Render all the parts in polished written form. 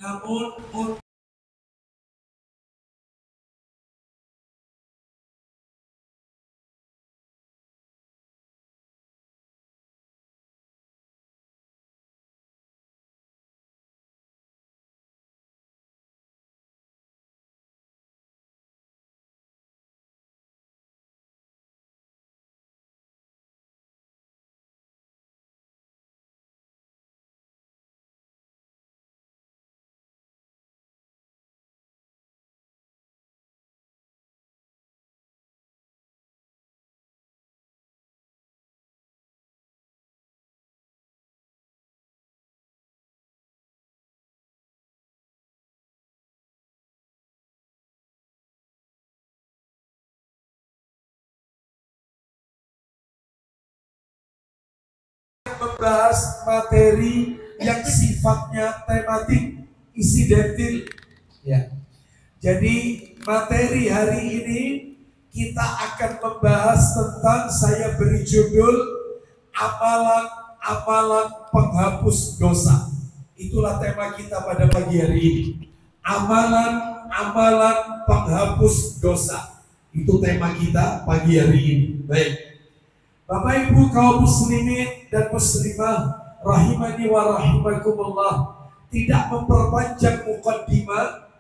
Namun membahas materi yang sifatnya tematik, insidentil ya. Jadi materi hari ini kita akan membahas tentang, saya beri judul amalan-amalan penghapus dosa. Itulah tema kita pada pagi hari ini. Amalan-amalan penghapus dosa. Itu tema kita pagi hari ini. Baik. Bapak Ibu kaum muslimin dan muslimah rahimani wa rahimakumullah, tidak memperpanjang mukaddimah,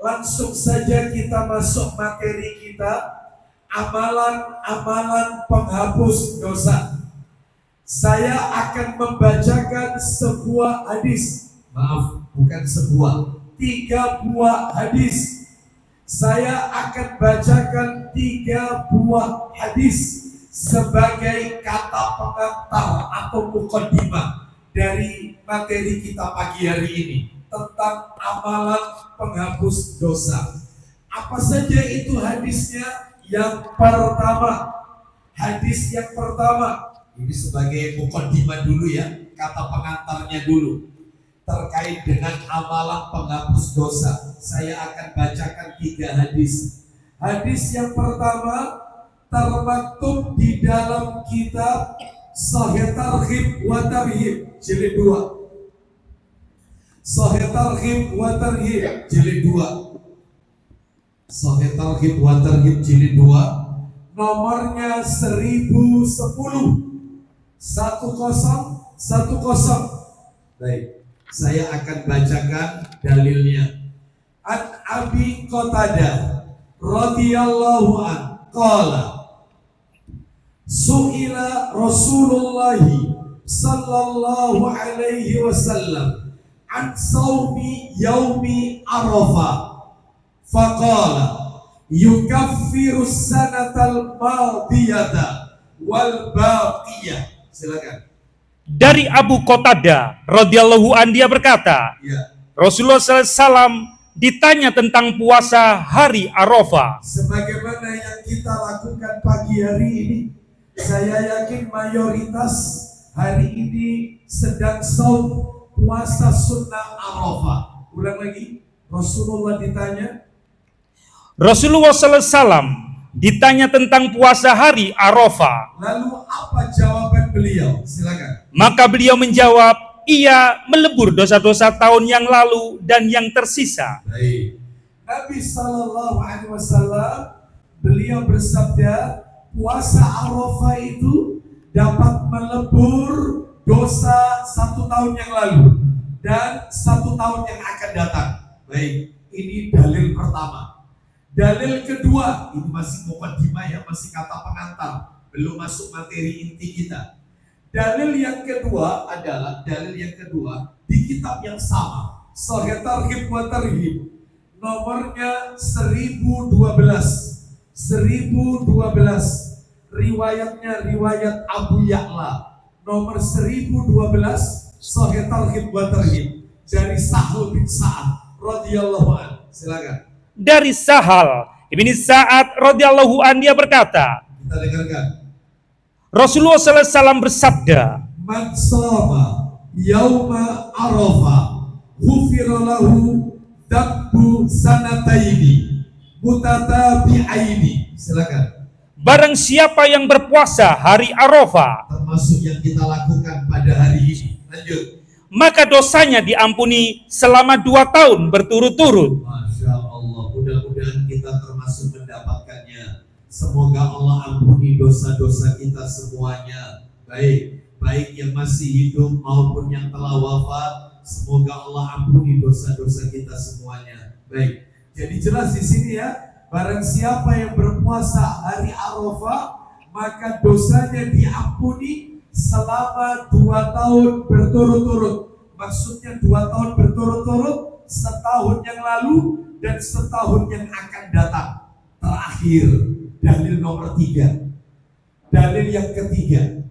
langsung saja kita masuk materi kita, amalan-amalan penghapus dosa. Saya akan membacakan sebuah hadis, maaf bukan sebuah, 3 buah hadis. Saya akan bacakan 3 buah hadis sebagai kata pengantar atau mukaddimah dari materi kita pagi hari ini tentang amalan penghapus dosa. Apa saja itu hadisnya? Yang pertama, hadis yang pertama ini sebagai mukaddimah dulu ya, kata pengantarnya dulu terkait dengan amalan penghapus dosa. Saya akan bacakan 3 hadis. Hadis yang pertama termaktub di dalam kitab Sahih Targhib wa Tarhib jilid 2. Sahih Targhib wa Tarhib jilid 2. Sahih Targhib wa Tarhib jilid 2, nomornya 1010. 1010. Baik, saya akan bacakan dalilnya. An Abi Qatadah radhiyallahu an qala su'ila Rasulullah sallallahu alaihi wasallam an saumi yaumi Arafah faqala yukaffiru sanatal madiyata wal baqiyah. Silakan. Dari Abu Qatadah radhiyallahu an, dia berkata, ya, Rasulullah SAW ditanya tentang puasa hari Arafah. Sebagaimana yang kita lakukan pagi hari ini, saya yakin mayoritas hari ini sedang saum puasa sunnah Arafah. Ulang lagi, Rasulullah ditanya. Rasulullah SAW ditanya tentang puasa hari Arafah. Lalu apa jawaban beliau? Silakan. Maka beliau menjawab, ia melebur dosa-dosa tahun yang lalu dan yang tersisa. Baik. Nabi Sallallahu Alaihi Wasallam beliau bersabda, puasa Arafah itu dapat melebur dosa 1 tahun yang lalu dan 1 tahun yang akan datang. Baik, ini dalil pertama. Dalil kedua, ini masih mukaddimah ya, masih kata pengantar, belum masuk materi inti kita. Dalil yang kedua adalah di kitab yang sama, Sahih Targhib wa Tarhib, nomornya 1012. Riwayatnya riwayat Abu Ya'la, nomor 1012, Sahih Targhib wa Tarhib, dari Sahal bin Sa'ad radhiyallahu anhu. Silakan. Dari Sahal bin Sa'ad radhiyallahu anhu, dia berkata, kita dengarkan. Rasulullah SAW bersabda, man shoma yauma Arafah ghufira lahu dzambu sanataini mutatabi'aini. Silakan. Barang siapa yang berpuasa hari Arafah, termasuk yang kita lakukan pada hari ini. Lanjut. maka dosanya diampuni selama 2 tahun berturut-turut. Masya Allah, mudah-mudahan kita termasuk mendapatkannya. Semoga Allah ampuni dosa-dosa kita semuanya, baik yang masih hidup maupun yang telah wafat. Semoga Allah ampuni dosa-dosa kita semuanya. Baik, jadi jelas di sini ya, barang siapa yang berpuasa hari Arafah, maka dosanya diampuni selama 2 tahun berturut-turut. Maksudnya 2 tahun berturut-turut, setahun yang lalu dan setahun yang akan datang. Terakhir, dalil nomor 3. Dalil yang ketiga.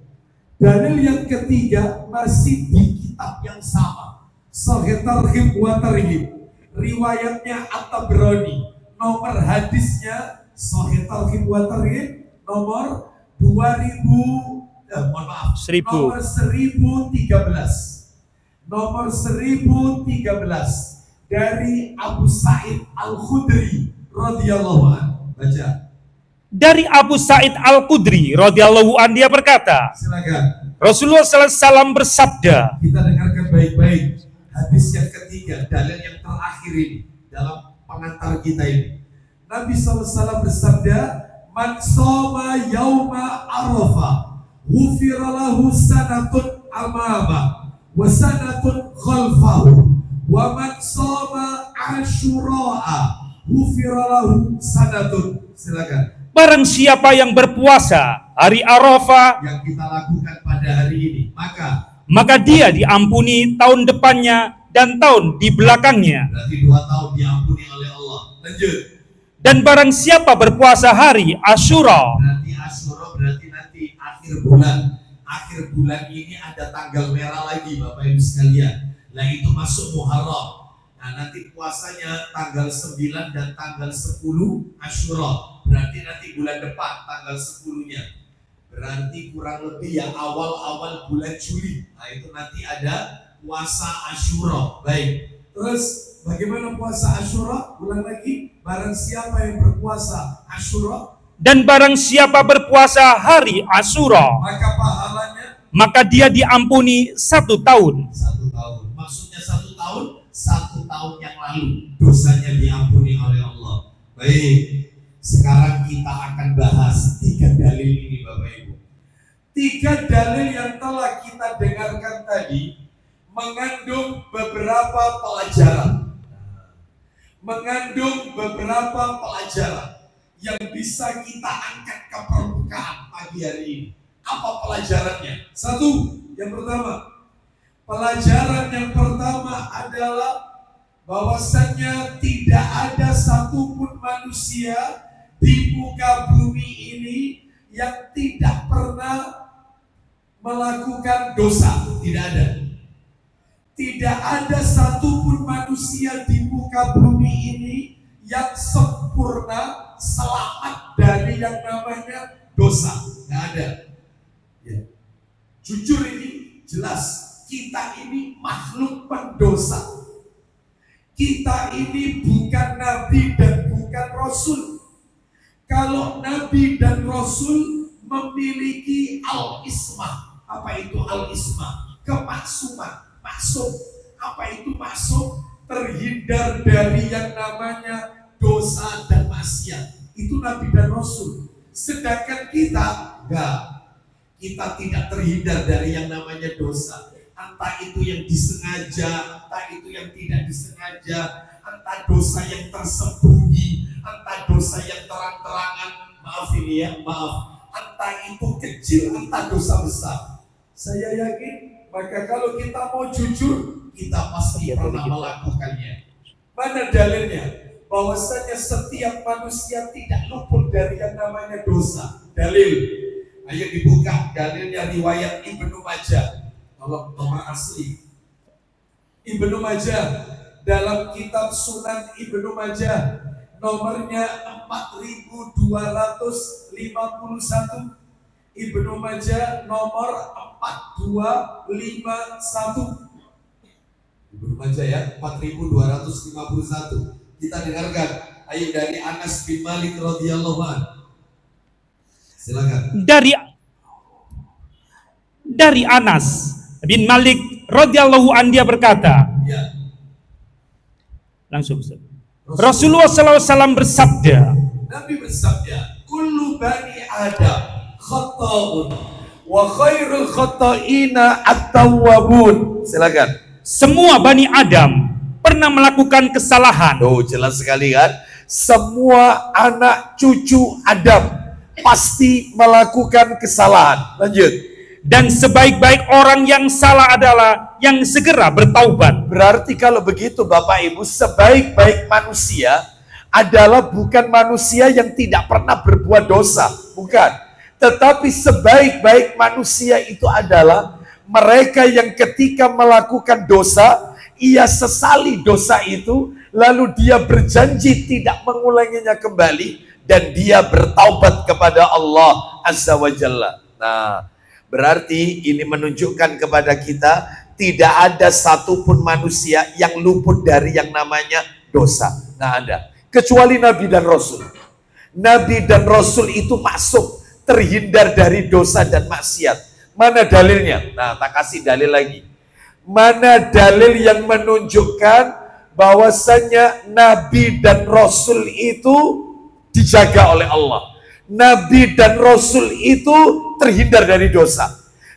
Dalil yang ketiga masih di kitab yang sama. Sahih Targhib wa Tarhib. Riwayatnya At-Tabrani. Nomor hadisnya Sahih Targhib wa Tarhib nomor 1013. Nomor 1013 dari Abu Sa'id Al-Khudri radhiyallahu anhu. Baca. Dari Abu Sa'id Al-Khudri radhiyallahu anhu, dia berkata, Silakan. Rasulullah SAW bersabda, Kita dengarkan baik-baik hadis yang ketiga, dalil yang terakhir ini dalam pengantar kita ini. Nabi SAW bersabda, "Man shoma yauma Arafah, ghufira lahu sanatun amama wa sanatun khalfahu, wa man shoma Asyura, ghufira lahu sanatun." Silakan. barang siapa yang berpuasa hari Arafah Yang kita lakukan pada hari ini, maka dia diampuni tahun depannya dan tahun di belakangnya. berarti 2 tahun diampuni oleh Allah. Lanjut. Dan barang siapa berpuasa hari Asyura, Berarti Asyura berarti nanti akhir bulan. Akhir bulan ini ada tanggal merah lagi Bapak Ibu sekalian. Nah itu masuk Muharram. Nah nanti puasanya tanggal 9 dan tanggal 10 Asyura. Berarti nanti bulan depan tanggal 10-nya. Berarti kurang lebih ya awal-awal bulan Juli. Nah itu nanti ada puasa Asyura. Baik. Terus bagaimana puasa Asyura? Ulang lagi. Barang siapa yang berpuasa Asyura, dan barang siapa berpuasa hari Asyura, maka pahalanya maka dia diampuni 1 tahun. 1 tahun. Maksudnya 1 tahun, 1 tahun yang lalu dosanya diampuni oleh Allah. Baik. Sekarang kita akan bahas 3 dalil ini Bapak Ibu. 3 dalil yang telah kita dengarkan tadi mengandung beberapa pelajaran. Mengandung beberapa pelajaran yang bisa kita angkat ke permukaan pagi hari ini. Apa pelajarannya? 1, yang pertama. Pelajaran yang pertama adalah bahwasannya tidak ada satupun manusia di muka bumi ini yang tidak pernah melakukan dosa. Tidak ada. Tidak ada satupun manusia di muka bumi ini yang sempurna, selamat dari yang namanya dosa. Tidak ada. Ya. Jujur ini jelas, kita ini makhluk pendosa. Kita ini bukan nabi dan bukan rasul. Kalau nabi dan rasul memiliki al-ismah. Apa itu al-ismah? Kemaksuman. Maksud. Apa itu maksud? Terhindar dari yang namanya dosa dan maksiat. Itu nabi dan rasul. Sedangkan kita enggak. Kita tidak terhindar dari yang namanya dosa. Entah itu yang disengaja, entah itu yang tidak disengaja, entah dosa yang tersembunyi, entah dosa yang terang-terangan. Maaf ini ya, maaf. Entah itu kecil, entah dosa besar. Saya yakin, maka kalau kita mau jujur, kita pasti pernah melakukannya. Mana dalilnya? Bahwasanya setiap manusia tidak luput dari yang namanya dosa. Dalil. Ayo dibuka dalilnya riwayat Ibnu Majah. Tolong nomor asli. Ibnu Majah dalam kitab Sunan Ibnu Majah nomornya 4251. Ibnu Majah nomor 4251. Ibnu Majah ya 4251. Kita dengarkan ayat dari Anas bin Malik radhiyallahu anhu. Silakan. Dari Anas bin Malik radhiyallahu an dia berkata, Ya. langsung Ustaz. Rasulullah SAW bersabda, Nabi bersabda, kullu bani Adam khata'un wa khairul khata'ina at-tawwabun. Silakan. semua Bani Adam pernah melakukan kesalahan. Oh, jelas sekali kan? Semua anak cucu Adam pasti melakukan kesalahan. Lanjut. Dan sebaik-baik orang yang salah adalah yang segera bertaubat. Berarti kalau begitu Bapak Ibu, sebaik-baik manusia adalah bukan manusia yang tidak pernah berbuat dosa. Bukan. Tetapi sebaik-baik manusia itu adalah mereka yang ketika melakukan dosa, ia sesali dosa itu, lalu dia berjanji tidak mengulanginya kembali, dan dia bertaubat kepada Allah Azza wa Jalla. Nah, berarti ini menunjukkan kepada kita tidak ada satupun manusia yang luput dari yang namanya dosa. Nggak ada. Kecuali Nabi dan Rasul. Nabi dan Rasul itu masuk, terhindar dari dosa dan maksiat. Mana dalilnya? Nah, tak kasih dalil lagi. Mana dalil yang menunjukkan bahwasanya Nabi dan Rasul itu dijaga oleh Allah? Nabi dan Rasul itu terhindar dari dosa.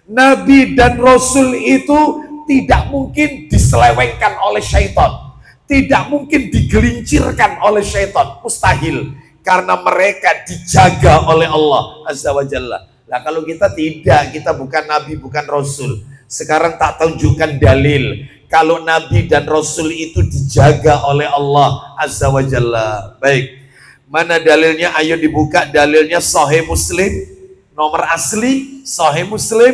Nabi dan Rasul itu tidak mungkin diselewengkan oleh syaitan. Tidak mungkin digelincirkan oleh syaitan. Mustahil. Karena mereka dijaga oleh Allah Azza wa Jalla. Nah, kalau kita tidak, kita bukan Nabi, bukan Rasul. Sekarang tak tunjukkan dalil kalau Nabi dan Rasul itu dijaga oleh Allah Azza wa Jalla. Baik. Mana dalilnya? Ayo dibuka dalilnya. Sahih Muslim, nomor asli Sahih Muslim.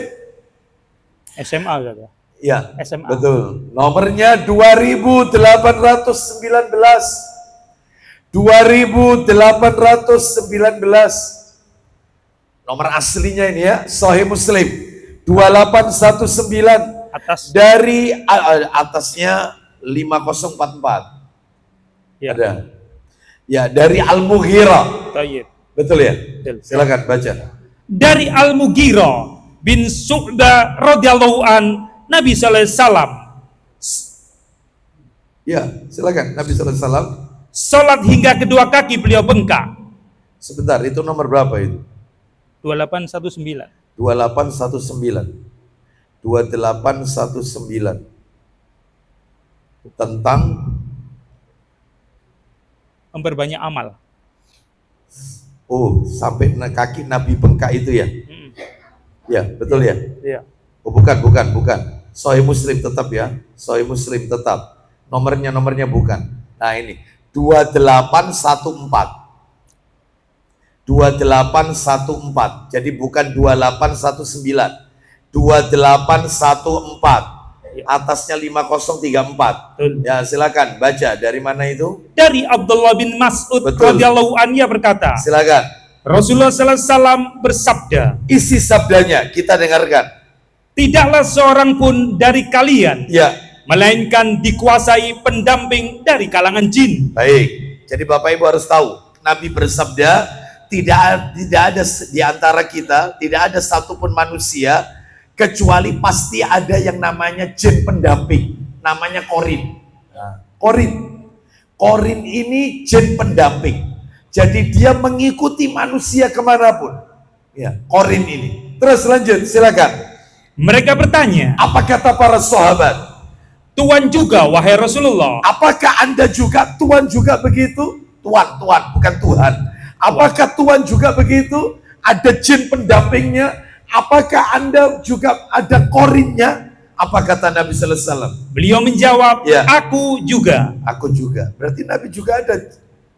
SMA gitu. Ya, SMA. betul. Nomornya 2819. 2819. Nomor aslinya ini ya, Sahih Muslim 2819. Atas. Dari atasnya 5044. Ya. Ada. Ya, dari Al-Mughirah. Tayyib. Betul ya? Betul. Silakan baca. Dari Al-Mughirah bin Su'bah radhiyallahu an, Nabi sallallahu alaihi wasallam. Ya, silakan. Nabi sallallahu alaihi wasallam Salat hingga kedua kaki beliau bengkak. sebentar, itu nomor berapa itu? 2819. 2819. 2819. Tentang memperbanyak amal. oh, sampai kaki Nabi bengkak itu ya? Ya, betul ya? Iya. Oh, bukan. Sahih Muslim tetap ya. Sahih Muslim tetap. Nomornya bukan. Nah, ini 2814. 2814. Jadi bukan 2819. 2814. Atasnya 5034. Betul. Ya, silakan baca. Dari mana itu? Dari Abdullah bin Mas'ud radhiyallahu anhu berkata, Silakan. Rasulullah sallallahu alaihi wasallam bersabda, Isi sabdanya kita dengarkan. tidaklah seorang pun dari kalian Ya, melainkan dikuasai pendamping dari kalangan jin. baik. Jadi Bapak Ibu harus tahu, Nabi bersabda, tidak ada di antara kita, tidak ada satupun manusia kecuali pasti ada yang namanya jin pendamping, namanya korin. Nah, korin ini jin pendamping. Jadi dia mengikuti manusia kemanapun. Ya, korin ini. Terus lanjut, silakan. Mereka bertanya, Apa kata para sahabat? Tuhan juga wahai Rasulullah. Apakah Anda juga, Tuhan juga begitu? Tuhan, bukan Tuhan. Apakah Tuhan juga begitu? Ada jin pendampingnya? Apakah Anda juga ada korinnya? Apa kata Nabi sallallahu alaihi wasallam? Beliau menjawab, Ya. aku juga. Aku juga. Berarti Nabi juga ada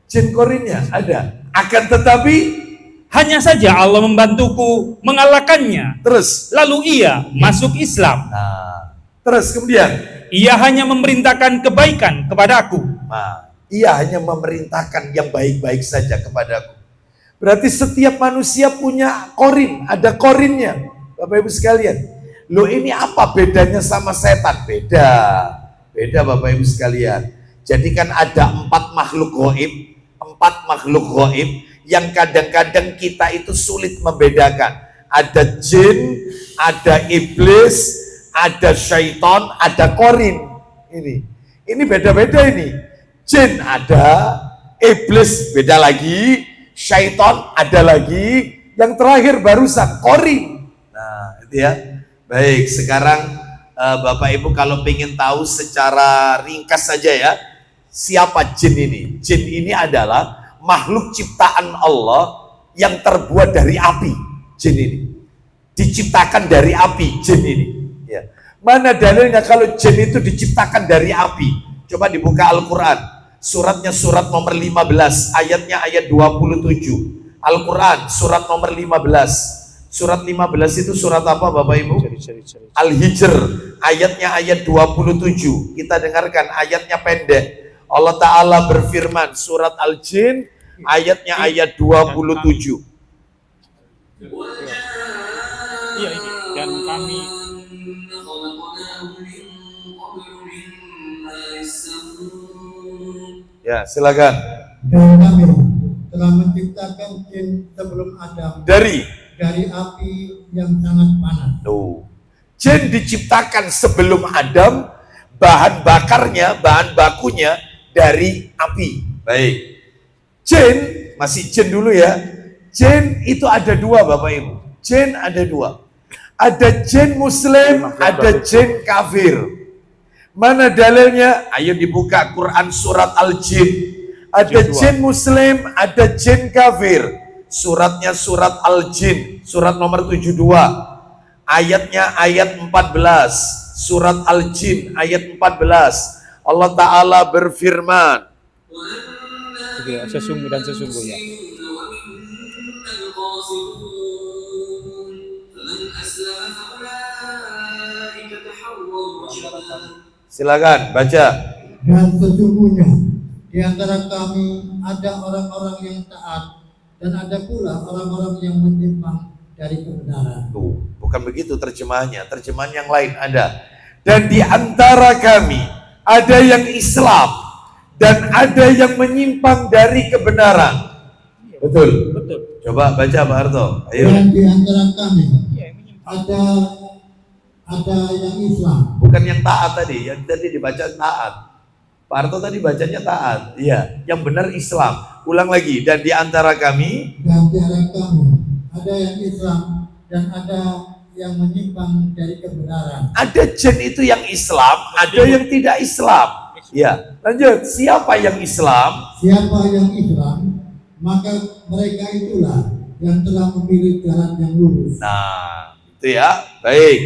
jin korinnya? Ada. Akan tetapi, Hanya saja Allah membantuku mengalahkannya. terus. Lalu ia masuk Islam. Nah, terus kemudian. Ia hanya memerintahkan kebaikan kepadaku. Nah, ia hanya memerintahkan yang baik-baik saja kepadaku. Berarti setiap manusia punya korin, ada korinnya. Bapak Ibu sekalian. Loh, ini apa bedanya sama setan? Beda Bapak Ibu sekalian. Jadi kan ada 4 makhluk gaib, 4 makhluk gaib yang kadang-kadang kita itu sulit membedakan. Ada jin, ada iblis, ada syaitan, ada korin. Ini beda-beda ini. Jin ada, iblis beda lagi, syaitan ada lagi, yang terakhir barusan korin. Nah, itu ya. Baik, sekarang Bapak Ibu kalau ingin tahu secara ringkas saja ya, siapa jin ini? Jin ini adalah makhluk ciptaan Allah yang terbuat dari api. Jin ini diciptakan dari api, jin ini. Ya. Mana dalilnya kalau jin itu diciptakan dari api? Coba dibuka Al-Quran. Suratnya surat nomor 15, ayatnya ayat 27. Al-Quran, surat nomor 15. Surat 15 itu surat apa Bapak Ibu? Al-Hijr, ayatnya ayat 27. Kita dengarkan ayatnya pendek. Allah Ta'ala berfirman, surat Al-Jin, ayatnya ayat 27. Iya ini, dan kami ya silakan. Dan kami telah menciptakan jin sebelum Adam dari api yang sangat panas. Tuh. Jin diciptakan sebelum Adam, bahan bakarnya, bahan bakunya dari api. Baik. Jin, masih jin dulu ya. Jin itu ada dua Bapak Ibu. Jin ada dua. Ada jin muslim, ada jin kafir. Mana dalilnya? Ayo dibuka Quran surat Al-Jin. Ada jin muslim, ada jin kafir. Suratnya surat Al-Jin, surat nomor 72. Ayatnya ayat 14. Surat Al-Jin ayat 14. Allah Ta'ala berfirman. Sesungguh dan sesungguhnya. Silakan baca. Dan sesungguhnya di antara kami ada orang-orang yang taat dan ada pula orang-orang yang menyimpang dari kebenaran. Tuh, bukan begitu terjemahannya. Terjemahan yang lain ada. Dan di antara kami ada yang Islam dan ada yang menyimpang dari kebenaran. Betul. Betul. Coba baca Pak Harto. Ayo. Dan di antara kami ada yang Islam. Bukan yang taat tadi, yang tadi dibaca taat. Pak Harto tadi bacanya taat. Iya, yang benar Islam. Ulang lagi. Dan di antara kami ada yang Islam dan ada yang menyimpang dari kebenaran. ada jin itu yang Islam, ada yang tidak Islam. Ya, lanjut. Siapa yang Islam? Siapa yang Islam, maka mereka itulah yang telah memilih jalan yang lurus. Nah, itu ya. Baik.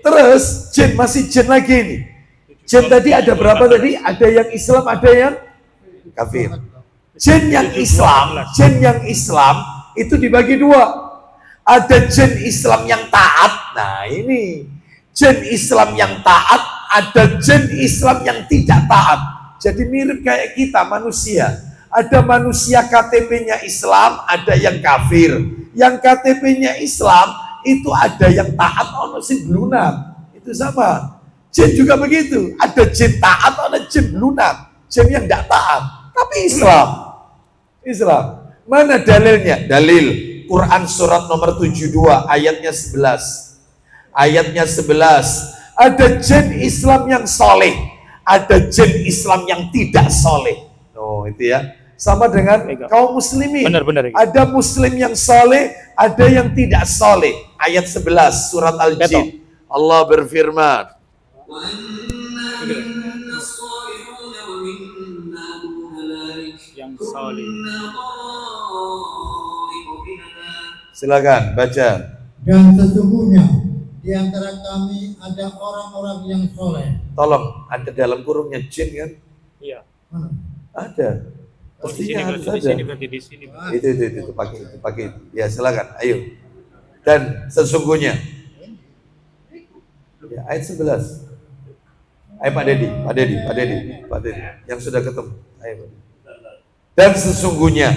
Terus jin, masih jin lagi nih. Jin tadi ada berapa tadi? Ada yang Islam, ada yang kafir. Jin yang Islam itu dibagi dua. Ada jin Islam yang taat. Nah ini jin Islam yang taat, ada jin Islam yang tidak taat. Jadi mirip kayak kita manusia. Ada manusia KTP-nya Islam, ada yang kafir. Yang KTP-nya Islam itu ada yang taat, ono sing lunak. Itu sama. Jin juga begitu. Ada jin taat, ada jin lunak. Jin yang tidak taat, tapi Islam. Mana dalilnya? Dalil Quran surat nomor 72 ayatnya 11. Ayatnya 11. Ada jin Islam yang soleh, ada jin Islam yang tidak soleh. Oh itu ya. Sama dengan kaum muslimin. Benar. Ada muslim yang soleh, ada yang tidak soleh. Ayat 11 surat Al-Jin. Allah berfirman. Yang soleh. Silakan baca. Dan sesungguhnya di antara kami ada orang-orang yang soleh. Tolong, ada dalam kurungnya jin kan? Iya. Mana? Ada. Oh, di Pastinya sini harus berarti ada. di sini. Itu pakai itu. Ya silakan, ayo. Dan sesungguhnya. Ya, ayat 11. Ayo Pak Dedi. Yang sudah ketemu. Ayo. Dan sesungguhnya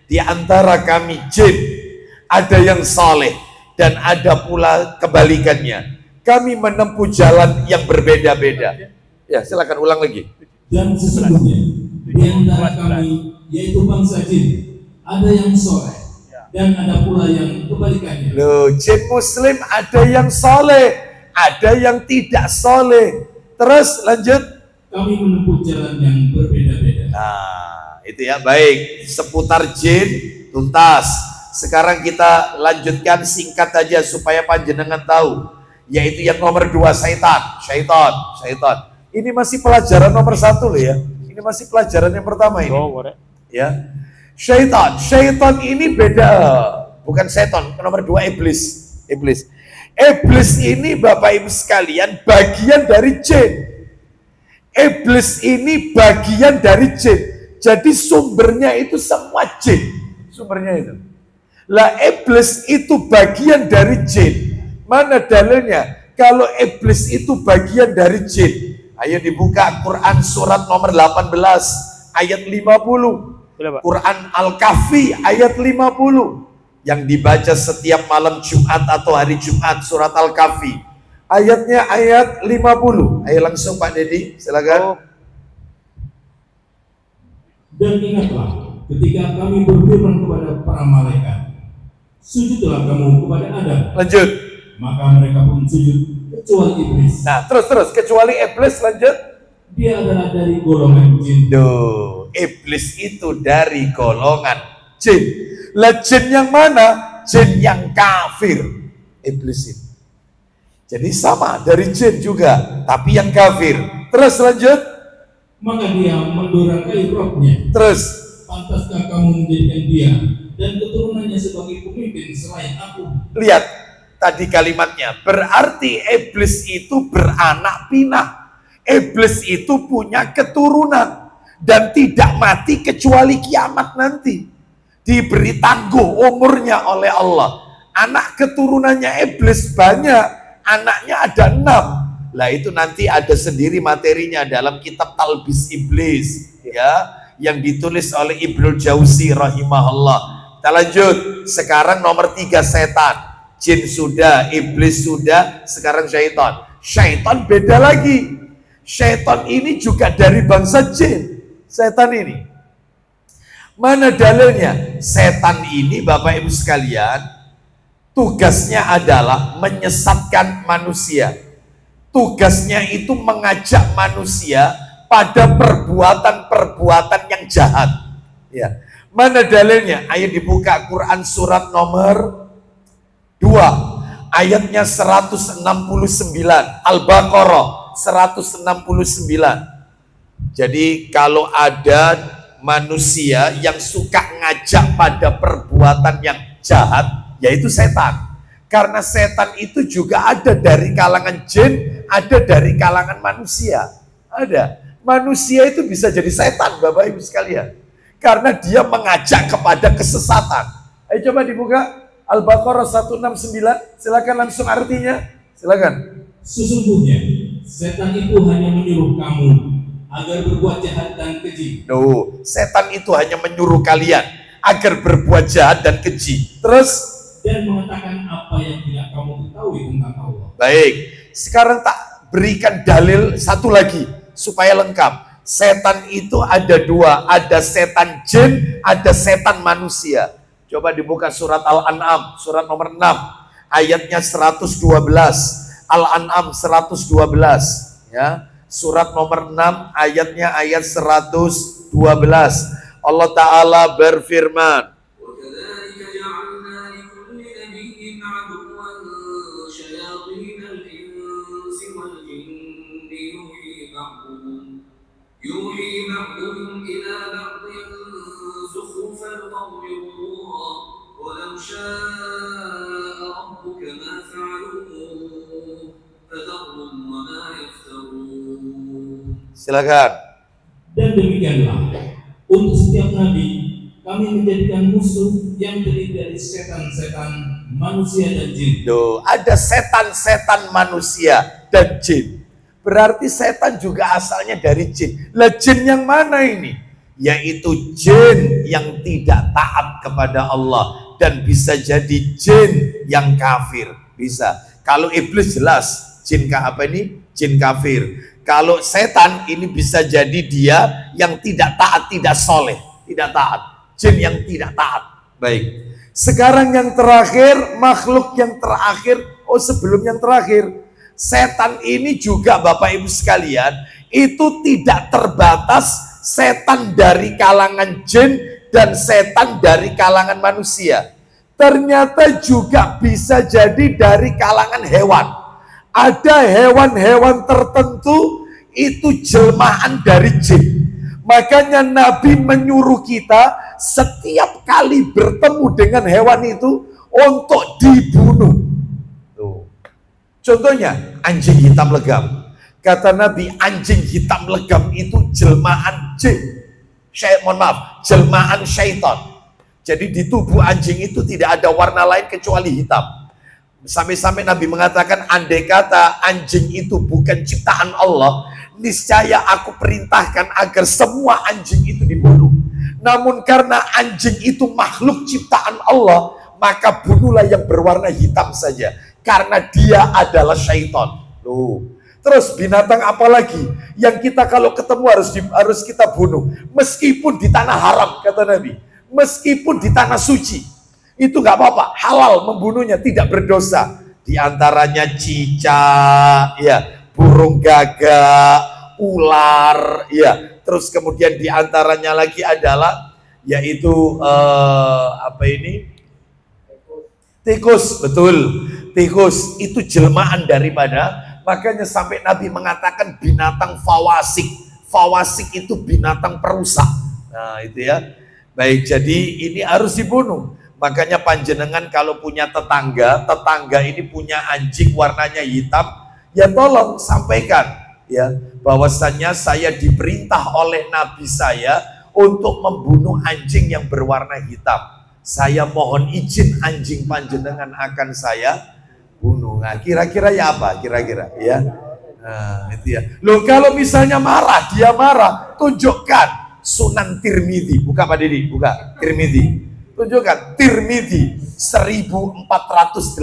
di antara kami jin ada yang saleh dan ada pula kebalikannya. Kami menempuh jalan yang berbeda-beda. Ya, silakan ulang lagi. Dan sesungguhnya di antara kami, yaitu bangsa jin, ada yang soleh dan ada pula yang kebalikannya. Loh, jin muslim ada yang soleh, ada yang tidak soleh. Terus lanjut. Kami menempuh jalan yang berbeda-beda. Nah, itu ya, baik. Seputar jin tuntas. Sekarang kita lanjutkan singkat aja supaya panjenengan tahu. Yaitu yang nomor 2, syaitan. Ini masih pelajaran nomor 1 loh ya. Ini masih pelajaran yang pertama ini. Ya. Syaitan ini beda. Bukan setan, nomor 2 iblis. Iblis ini Bapak Ibu sekalian bagian dari jin. Iblis ini bagian dari jin. Jadi sumbernya itu semua jin. Sumbernya itu. Lah iblis itu bagian dari jin. Mana dalilnya? Kalau iblis itu bagian dari jin. Ayo dibuka Quran surat nomor 18 ayat 50. Quran Al-Kahfi ayat 50. Yang dibaca setiap malam Jumat atau hari Jumat, surat Al-Kahfi. Ayatnya ayat 50. Ayo langsung Pak Dedi, silakan. Dan ingatlah ketika kami berfirman kepada para malaikat, sujudlah kamu kepada Adam. Lanjut. Maka mereka pun sujud kecuali iblis. Nah, terus kecuali iblis, lanjut. Dia adalah dari golongan jin. Duh, iblis itu dari golongan jin. Lah jin yang mana? Jin yang kafir. Iblis itu. Jadi sama dari jin juga, tapi yang kafir. Terus lanjut. Maka dia mendurakai rohnya. Terus. Pantaskah kamu menjadikan dia dan keturunannya sebagai pemimpin selain aku? Lihat tadi kalimatnya. Berarti iblis itu beranak pinak. Iblis itu punya keturunan dan tidak mati kecuali kiamat nanti. Diberi tangguh umurnya oleh Allah. Anak keturunannya iblis banyak, anaknya ada 6. Lah itu nanti ada sendiri materinya dalam kitab Talbis Iblis ya, yang ditulis oleh Ibnul Jauzi rahimahullah. Kita lanjut. Sekarang nomor 3 setan. Jin sudah, iblis sudah, sekarang syaitan. Syaitan beda lagi. Syaitan ini juga dari bangsa jin. Setan ini. Mana dalilnya? Setan ini Bapak Ibu sekalian, tugasnya adalah menyesatkan manusia. Tugasnya itu mengajak manusia pada perbuatan-perbuatan yang jahat. Ya. Mana dalilnya? Ayo dibuka Quran surat nomor 2. Ayatnya 169. Al-Baqarah 169. Jadi kalau ada manusia yang suka ngajak pada perbuatan yang jahat, yaitu setan. Karena setan itu juga ada dari kalangan jin, ada dari kalangan manusia. Ada. Manusia itu bisa jadi setan Bapak Ibu sekalian. Karena dia mengajak kepada kesesatan. Ayo coba dibuka Al-Baqarah 169. Silakan langsung artinya. Silakan. Sesungguhnya setan itu hanya menyuruh kamu agar berbuat jahat dan keji. Setan itu hanya menyuruh kalian agar berbuat jahat dan keji. Terus dan mengatakan apa yang tidak kamu ketahui tentang Allah. Baik, sekarang tak berikan dalil satu lagi supaya lengkap. Setan itu ada 2, ada setan jin, ada setan manusia. Coba dibuka surat Al-An'am, surat nomor 6, ayatnya 112. Al-An'am 112, ya. Surat nomor 6, ayatnya ayat 112. Allah Ta'ala berfirman, يوحي بعضهم إلى بعض زخرف القول غرورا ولو شاء ربك ما فعلوه فذرهم وما يفترون. Silakan. Dan demikianlah untuk setiap nabi kami menjadikan musuh yang terdiri dari setan-setan manusia dan jin. Ada setan-setan manusia dan jin. Berarti setan juga asalnya dari jin. Lah jin yang mana ini? Yaitu jin yang tidak taat kepada Allah. Dan bisa jadi jin yang kafir. Bisa. Kalau iblis jelas. Jin apa ini? Jin kafir. Kalau setan ini bisa jadi dia yang tidak taat, tidak soleh. Tidak taat. Jin yang tidak taat. Baik. Sekarang yang terakhir, makhluk yang terakhir. Oh sebelum yang terakhir. Setan ini juga Bapak Ibu sekalian, itu tidak terbatas setan dari kalangan jin dan setan dari kalangan manusia. Ternyata juga bisa jadi dari kalangan hewan. Ada hewan-hewan tertentu itu jelmaan dari jin. Makanya Nabi menyuruh kita setiap kali bertemu dengan hewan itu untuk dibunuh. Tuh. Contohnya anjing hitam legam. Kata Nabi, anjing hitam legam itu jelmaan jin. Jelmaan syaitan. Jadi di tubuh anjing itu tidak ada warna lain kecuali hitam. Sampai-sampai Nabi mengatakan, andai kata anjing itu bukan ciptaan Allah, niscaya aku perintahkan agar semua anjing itu dibunuh. Namun karena anjing itu makhluk ciptaan Allah, maka bunuhlah yang berwarna hitam saja. Karena dia adalah syaitan. Loh. Terus binatang apa lagi yang kita kalau ketemu harus kita bunuh? Meskipun di tanah haram, kata Nabi. Meskipun di tanah suci, itu nggak apa-apa, halal membunuhnya, tidak berdosa. Di antaranya cicak, ya, burung gagak, ular, ya. Terus kemudian di antaranya lagi adalah yaitu tikus, betul. Tikus itu jelmaan daripada, makanya sampai Nabi mengatakan binatang fawasik. Fawasik itu binatang perusak. Nah, itu ya. Baik, jadi ini harus dibunuh. Makanya panjenengan kalau punya tetangga ini punya anjing warnanya hitam, ya tolong sampaikan ya bahwasannya saya diperintah oleh Nabi saya untuk membunuh anjing yang berwarna hitam. Saya mohon izin anjing panjenengan akan saya bunuh. Nah, kira-kira ya apa? Kira-kira ya. Nah, itu ya. Loh, kalau misalnya marah, dia marah, tunjukkan Sunan Tirmidzi, buka Pak Didi, buka Tirmidzi. Tunjukkan Tirmidzi 1486.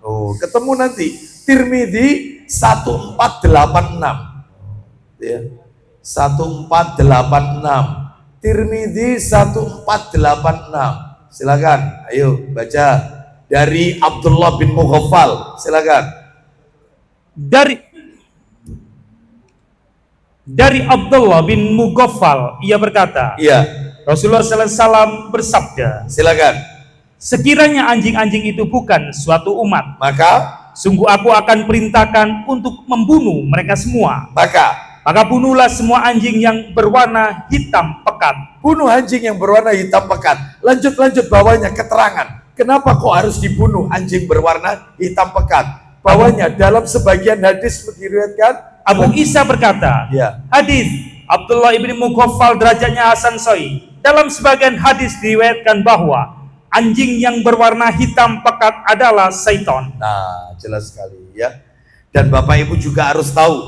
Oh, ketemu nanti Tirmidzi 1486. Ya. 1486. Tirmidzi 1486. Silakan, ayo baca dari Abdullah bin Mughaffal. Silakan. Dari Abdullah bin Mughaffal, ia berkata, iya, Rasulullah SAW bersabda, silakan. Sekiranya anjing-anjing itu bukan suatu umat, maka sungguh aku akan perintahkan untuk membunuh mereka semua. Maka bunuhlah semua anjing yang berwarna hitam pekat. Bunuh anjing yang berwarna hitam pekat. Lanjut bawahnya keterangan. Kenapa kok harus dibunuh anjing berwarna hitam pekat? Bawahnya dalam sebagian hadis diriwayatkan Abu Isa berkata, ya. Hadis Abdullah ibni Mughaffal derajatnya hasan sahih. Dalam sebagian hadis diriwayatkan bahwa anjing yang berwarna hitam pekat adalah syaitan. Nah, jelas sekali ya. Dan Bapak Ibu juga harus tahu,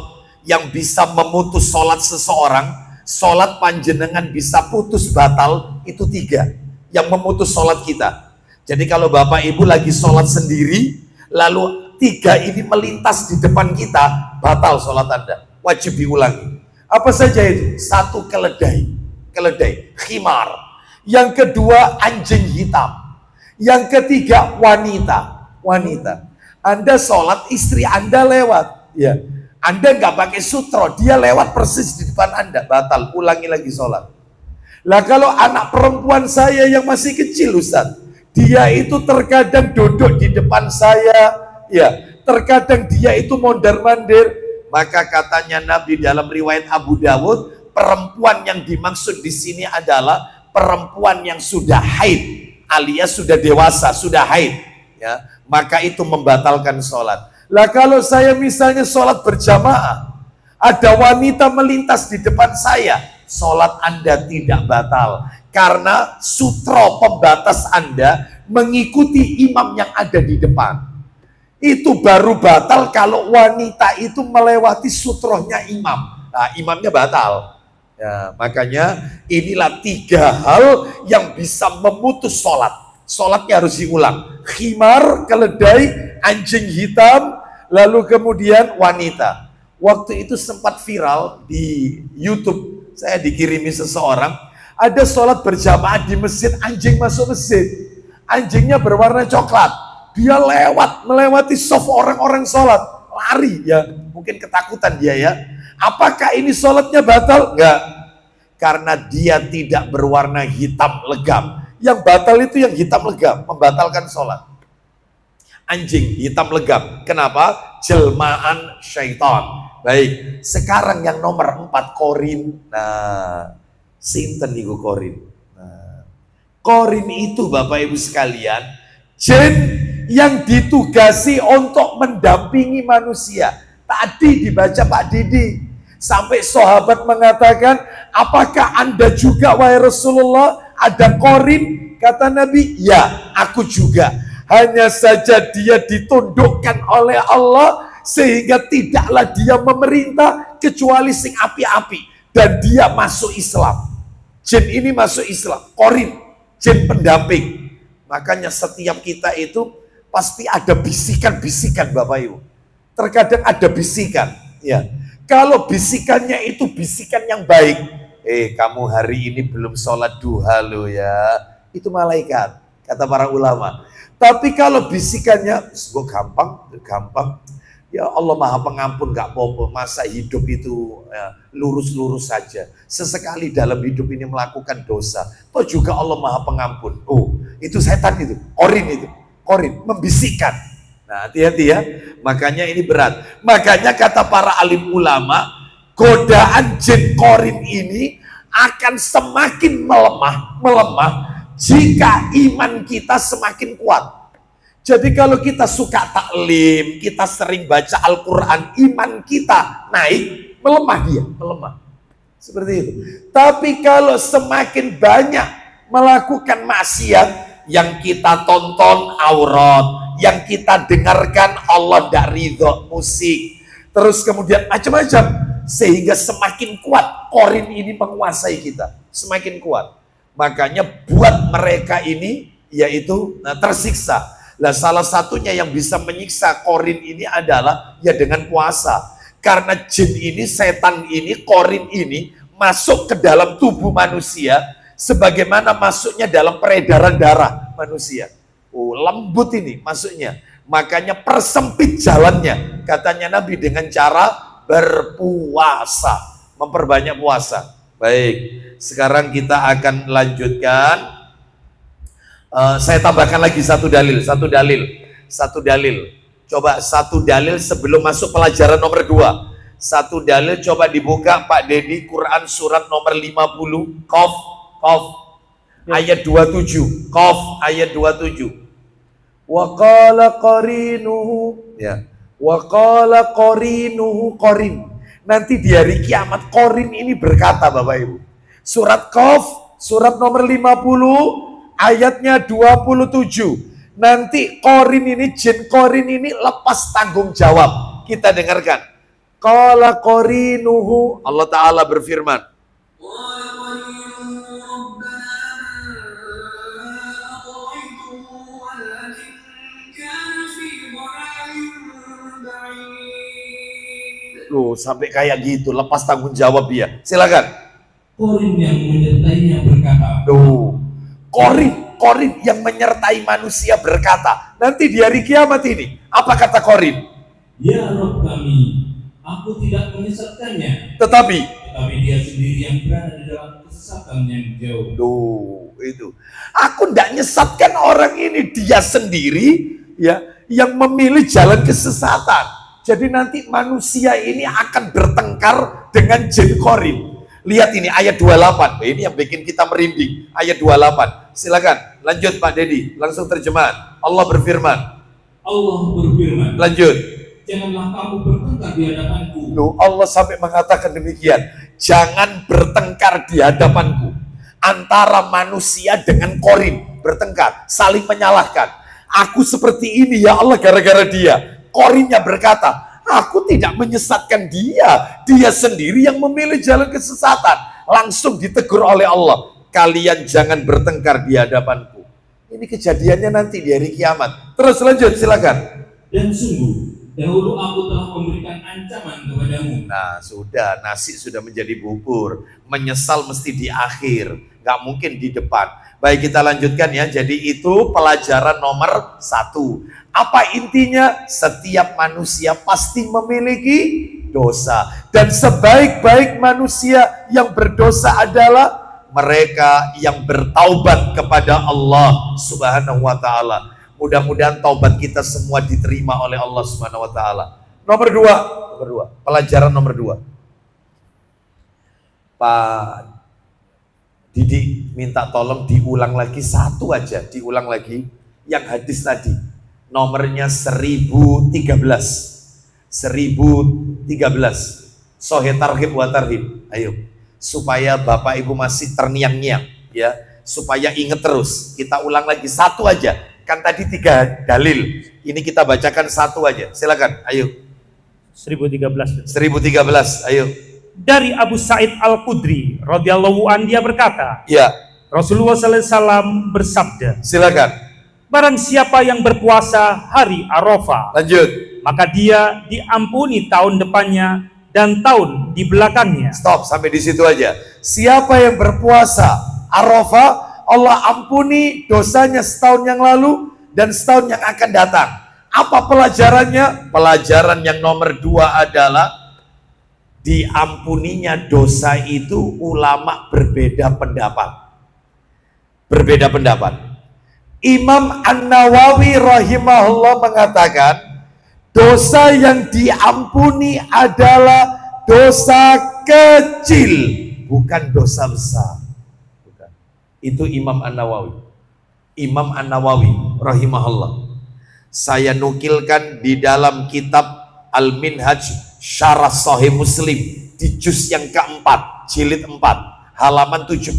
yang bisa memutus sholat seseorang, sholat panjenengan bisa putus batal, itu 3 yang memutus sholat kita. Jadi kalau Bapak Ibu lagi sholat sendiri, lalu 3 ini melintas di depan kita, batal sholat Anda, wajib diulangi. Apa saja itu? 1, keledai, khimar. Yang kedua, anjing hitam. Yang ketiga, wanita. Anda sholat, istri Anda lewat, ya. Anda nggak pakai sutro, dia lewat persis di depan Anda, batal, ulangi lagi sholat. Lah kalau anak perempuan saya yang masih kecil, Ustaz, dia itu terkadang duduk di depan saya, ya, terkadang dia itu mondar-mandir, maka katanya Nabi dalam riwayat Abu Dawud, perempuan yang dimaksud di sini adalah perempuan yang sudah haid, alias sudah dewasa, sudah haid, ya, maka itu membatalkan sholat. Lah kalau saya misalnya sholat berjamaah, ada wanita melintas di depan saya, sholat Anda tidak batal, karena sutro pembatas Anda mengikuti imam yang ada di depan. Itu baru batal kalau wanita itu melewati sutrohnya imam. Nah, imamnya batal. Ya, makanya inilah 3 hal yang bisa memutus sholat. Sholatnya harus diulang. Khimar, keledai, anjing hitam, lalu kemudian wanita. Waktu itu sempat viral di YouTube. Saya dikirimi seseorang. Ada sholat berjamaah di masjid, anjing masuk masjid. Anjingnya berwarna coklat. dia melewati soft orang-orang sholat, lari ya, mungkin ketakutan dia ya. Apakah ini sholatnya batal? Enggak, karena dia tidak berwarna hitam legam. Yang batal itu yang hitam legam, membatalkan sholat. Anjing hitam legam, kenapa? Jelmaan syaitan. Baik, sekarang yang nomor 4 Qorin. Nah, sinten niku Qorin. Nah, Qorin itu Bapak Ibu sekalian, jin yang ditugasi untuk mendampingi manusia. Tadi dibaca Pak Didi, sampai sahabat mengatakan, apakah Anda juga wahai Rasulullah ada Qorin? Kata Nabi, ya aku juga. Hanya saja dia ditundukkan oleh Allah, sehingga tidaklah dia memerintah kecuali sing api-api, dan dia masuk Islam. Jin ini masuk Islam, Qorin, jin pendamping. Makanya setiap kita itu pasti ada bisikan-bisikan Bapak Ibu. Terkadang ada bisikan, ya. Kalau bisikannya itu bisikan yang baik, kamu hari ini belum sholat duha lo ya, itu malaikat, kata para ulama. Tapi kalau bisikannya, gue gampang. Ya Allah Maha Pengampun, gak apa-apa. Masa hidup itu lurus-lurus saja. Sesekali dalam hidup ini melakukan dosa. Toh juga Allah Maha Pengampun. Oh, itu setan itu. Qorin, membisikkan. Nah, hati-hati ya. Makanya ini berat. Makanya kata para alim ulama, godaan jin Qorin ini akan semakin melemah jika iman kita semakin kuat. Jadi kalau kita suka taklim, kita sering baca Al-Quran, iman kita naik, melemah. Seperti itu. Tapi kalau semakin banyak melakukan maksiat, yang kita tonton aurat, yang kita dengarkan Allah tidak ridho, musik, terus kemudian macam-macam, sehingga semakin kuat Qorin ini menguasai kita, semakin kuat. Makanya buat mereka ini yaitu tersiksa. Nah, salah satunya yang bisa menyiksa Qorin ini adalah ya dengan puasa. Karena jin ini, setan ini, Qorin ini masuk ke dalam tubuh manusia sebagaimana masuknya dalam peredaran darah manusia. Oh, lembut ini masuknya. Makanya persempit jalannya, katanya Nabi, dengan cara berpuasa, memperbanyak puasa. Baik, sekarang kita akan lanjutkan. Saya tambahkan lagi satu dalil. Coba satu dalil sebelum masuk pelajaran nomor 2. Satu dalil coba dibuka Pak Dedi, Quran surat nomor 50, Qaf ayat 27. Qaf ayat 27. Wa qala qarinuhu, ya. Wa qala qarinuhu, Qorin. Nanti di hari kiamat Qorin ini berkata Bapak Ibu. Surat Qaf, surat nomor 50 ayatnya 27. Nanti Qorin ini, jin Qorin ini lepas tanggung jawab. Kita dengarkan. Qala qarinuhu, Allah Ta'ala berfirman. Loh, sampai kayak gitu, lepas tanggung jawab dia. Silakan. Qorin yang menyertainya berkata. Loh, Qorin yang menyertai manusia berkata, nanti di hari kiamat ini, apa kata Qorin? Ya Rabb kami, aku tidak menyesatkannya. Tetapi dia sendiri yang berada di dalam kesesatan yang jauh. Duh, itu. Aku tidak nyesatkan orang ini, dia sendiri ya yang memilih jalan kesesatan. Jadi nanti manusia ini akan bertengkar dengan jin Qorin. Lihat ini ayat 28. Ini yang bikin kita merinding. Ayat 28. Silakan lanjut Pak Dedi. Langsung terjemahan. Allah berfirman. Lanjut. Janganlah kamu bertengkar di hadapanku. Loh, Allah sampai mengatakan demikian. Jangan bertengkar di hadapanku. Antara manusia dengan Qorin bertengkar, saling menyalahkan. Aku seperti ini ya Allah gara-gara dia. Qorinnya berkata, aku tidak menyesatkan dia. Dia sendiri yang memilih jalan kesesatan. Langsung ditegur oleh Allah. Kalian jangan bertengkar di hadapanku. Ini kejadiannya nanti di hari kiamat. Terus lanjut silakan. Dan sungguh dahulu aku telah memberikan ancaman kepadamu. Nah, sudah, nasi sudah menjadi bubur. Menyesal mesti di akhir, nggak mungkin di depan. Baik, kita lanjutkan ya. Jadi itu pelajaran nomor 1. Apa intinya? Setiap manusia pasti memiliki dosa. Dan sebaik-baik manusia yang berdosa adalah mereka yang bertaubat kepada Allah Subhanahu wa ta'ala. Mudah-mudahan taubat kita semua diterima oleh Allah Subhanahu wa ta'ala. Nomor 2, pelajaran nomor 2. Pak Didi minta tolong diulang lagi satu aja, diulang lagi yang hadis tadi. Nomornya 1013. 1013. Sahih targhib wa tarhib. Ayo, supaya Bapak Ibu masih terniang-niang ya, supaya ingat terus. Kita ulang lagi satu aja. Kan tadi 3 dalil. Ini kita bacakan satu aja. Silakan, ayo. 1013. 1013, ayo. Dari Abu Sa'id Al-Khudri radhiyallahu anhu dia berkata, Ya, Rasulullah SAW bersabda, silakan. barang siapa yang berpuasa hari Arafah, Lanjut. maka dia diampuni tahun depannya dan tahun di belakangnya. Stop, sampai di situ aja. Siapa yang berpuasa Arafah, Allah ampuni dosanya setahun yang lalu dan setahun yang akan datang. Apa pelajarannya? Pelajaran yang nomor 2 adalah diampuninya dosa itu ulama berbeda pendapat. Berbeda pendapat. Imam An-Nawawi rahimahullah mengatakan dosa yang diampuni adalah dosa kecil, bukan dosa besar. Bukan. Itu Imam An-Nawawi. Imam An-Nawawi rahimahullah. Saya nukilkan di dalam kitab Al-Minhaj Syarah Sahih Muslim di juz yang keempat, jilid 4, halaman 76.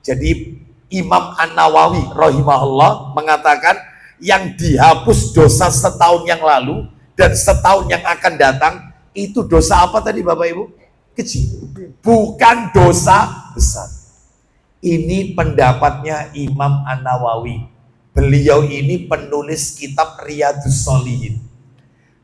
Jadi Imam An-Nawawi rahimahullah mengatakan yang dihapus dosa setahun yang lalu dan setahun yang akan datang itu dosa apa tadi Bapak Ibu? Kecil, bukan dosa besar. Ini pendapatnya Imam An-Nawawi. Beliau ini penulis kitab Riyadhus Shalihin.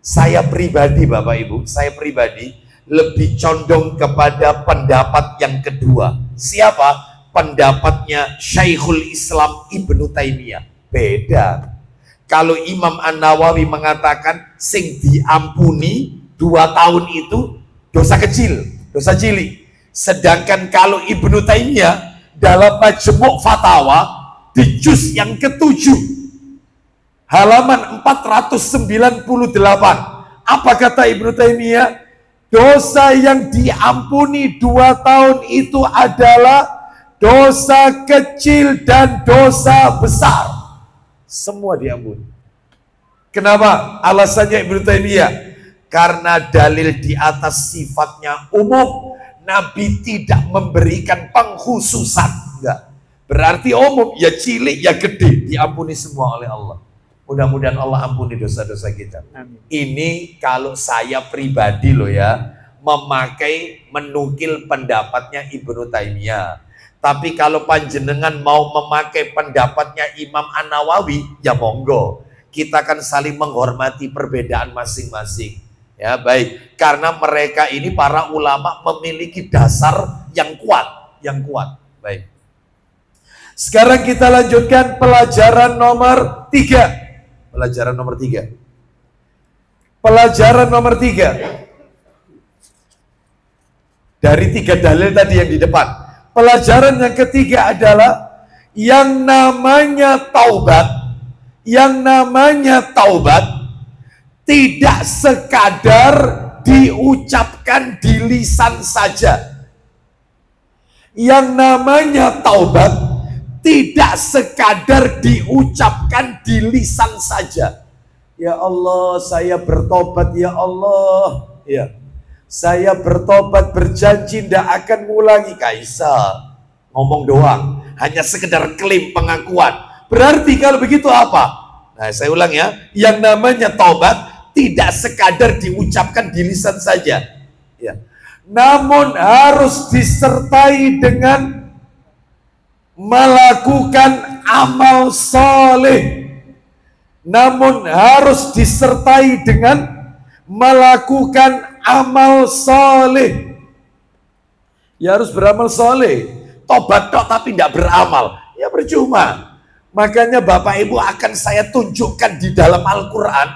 Saya pribadi Bapak Ibu, saya pribadi lebih condong kepada pendapat yang kedua. Siapa? Pendapatnya Syekhul Islam Ibnu Taimiyah. Beda. Kalau Imam An-Nawawi mengatakan sing diampuni 2 tahun itu dosa kecil, dosa cilik. Sedangkan kalau Ibnu Taimiyah dalam Majmu' Fatawa di juz yang ke-7 halaman 498. Apa kata Ibnu Taimiyah? Dosa yang diampuni 2 tahun itu adalah dosa kecil dan dosa besar. Semua diampuni. Kenapa? Alasannya Ibnu Taimiyah. Karena dalil di atas sifatnya umum. Nabi tidak memberikan pengkhususan. Enggak. Berarti umum, ya cilik, ya gede. Diampuni semua oleh Allah. Mudah-mudahan Allah ampuni dosa-dosa kita. Amin. Ini kalau saya pribadi loh ya, menukil pendapatnya Ibnu Taimiyah. Tapi kalau panjenengan mau memakai pendapatnya Imam An-Nawawi, ya monggo. Kita akan saling menghormati perbedaan masing-masing. Ya baik, karena mereka ini para ulama memiliki dasar yang kuat, Baik. Sekarang kita lanjutkan pelajaran nomor 3. Pelajaran nomor 3. Pelajaran nomor 3. Dari 3 dalil tadi yang di depan. Pelajaran yang ketiga adalah yang namanya taubat tidak sekadar diucapkan di lisan saja. Yang namanya taubat tidak sekadar diucapkan di lisan saja. Ya Allah, saya bertobat ya Allah. Ya. Saya bertobat, berjanji tidak akan mengulangi. Kaisa ngomong doang, hanya sekedar klaim pengakuan. Berarti kalau begitu apa? Nah, saya ulang ya. Yang namanya taubat tidak sekadar diucapkan di lisan saja. Ya. Namun harus disertai dengan melakukan amal soleh. namun harus disertai dengan melakukan amal soleh. Ya harus beramal soleh. Tobat tok tapi tidak beramal, ya percuma. Makanya Bapak Ibu akan saya tunjukkan di dalam Al-Quran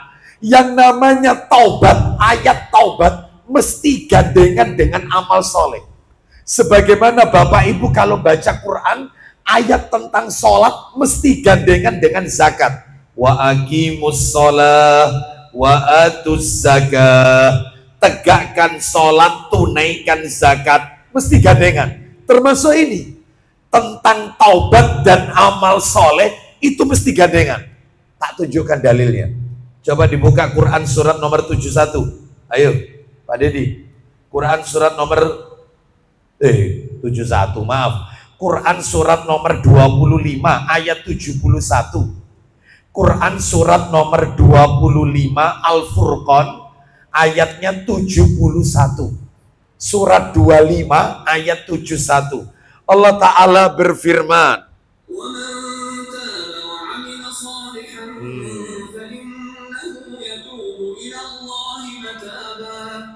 yang namanya taubat, ayat taubat mesti gandengan dengan amal soleh. Sebagaimana Bapak Ibu kalau baca Quran, ayat tentang sholat mesti gandengan dengan zakat. Wa aqimus sholah wa atus zakah. Tegakkan sholat, tunaikan zakat, mesti gandengan. Termasuk ini tentang taubat dan amal soleh itu mesti gandengan. Tak tunjukkan dalilnya. Coba dibuka Quran surat nomor 71. Ayo Pak Dedi, Quran surat nomor 71, maaf, Quran surat nomor 25 ayat 71. Quran surat nomor 25 Al-Furqan ayatnya 71. Surat 25 ayat 71. Allah Ta'ala berfirman,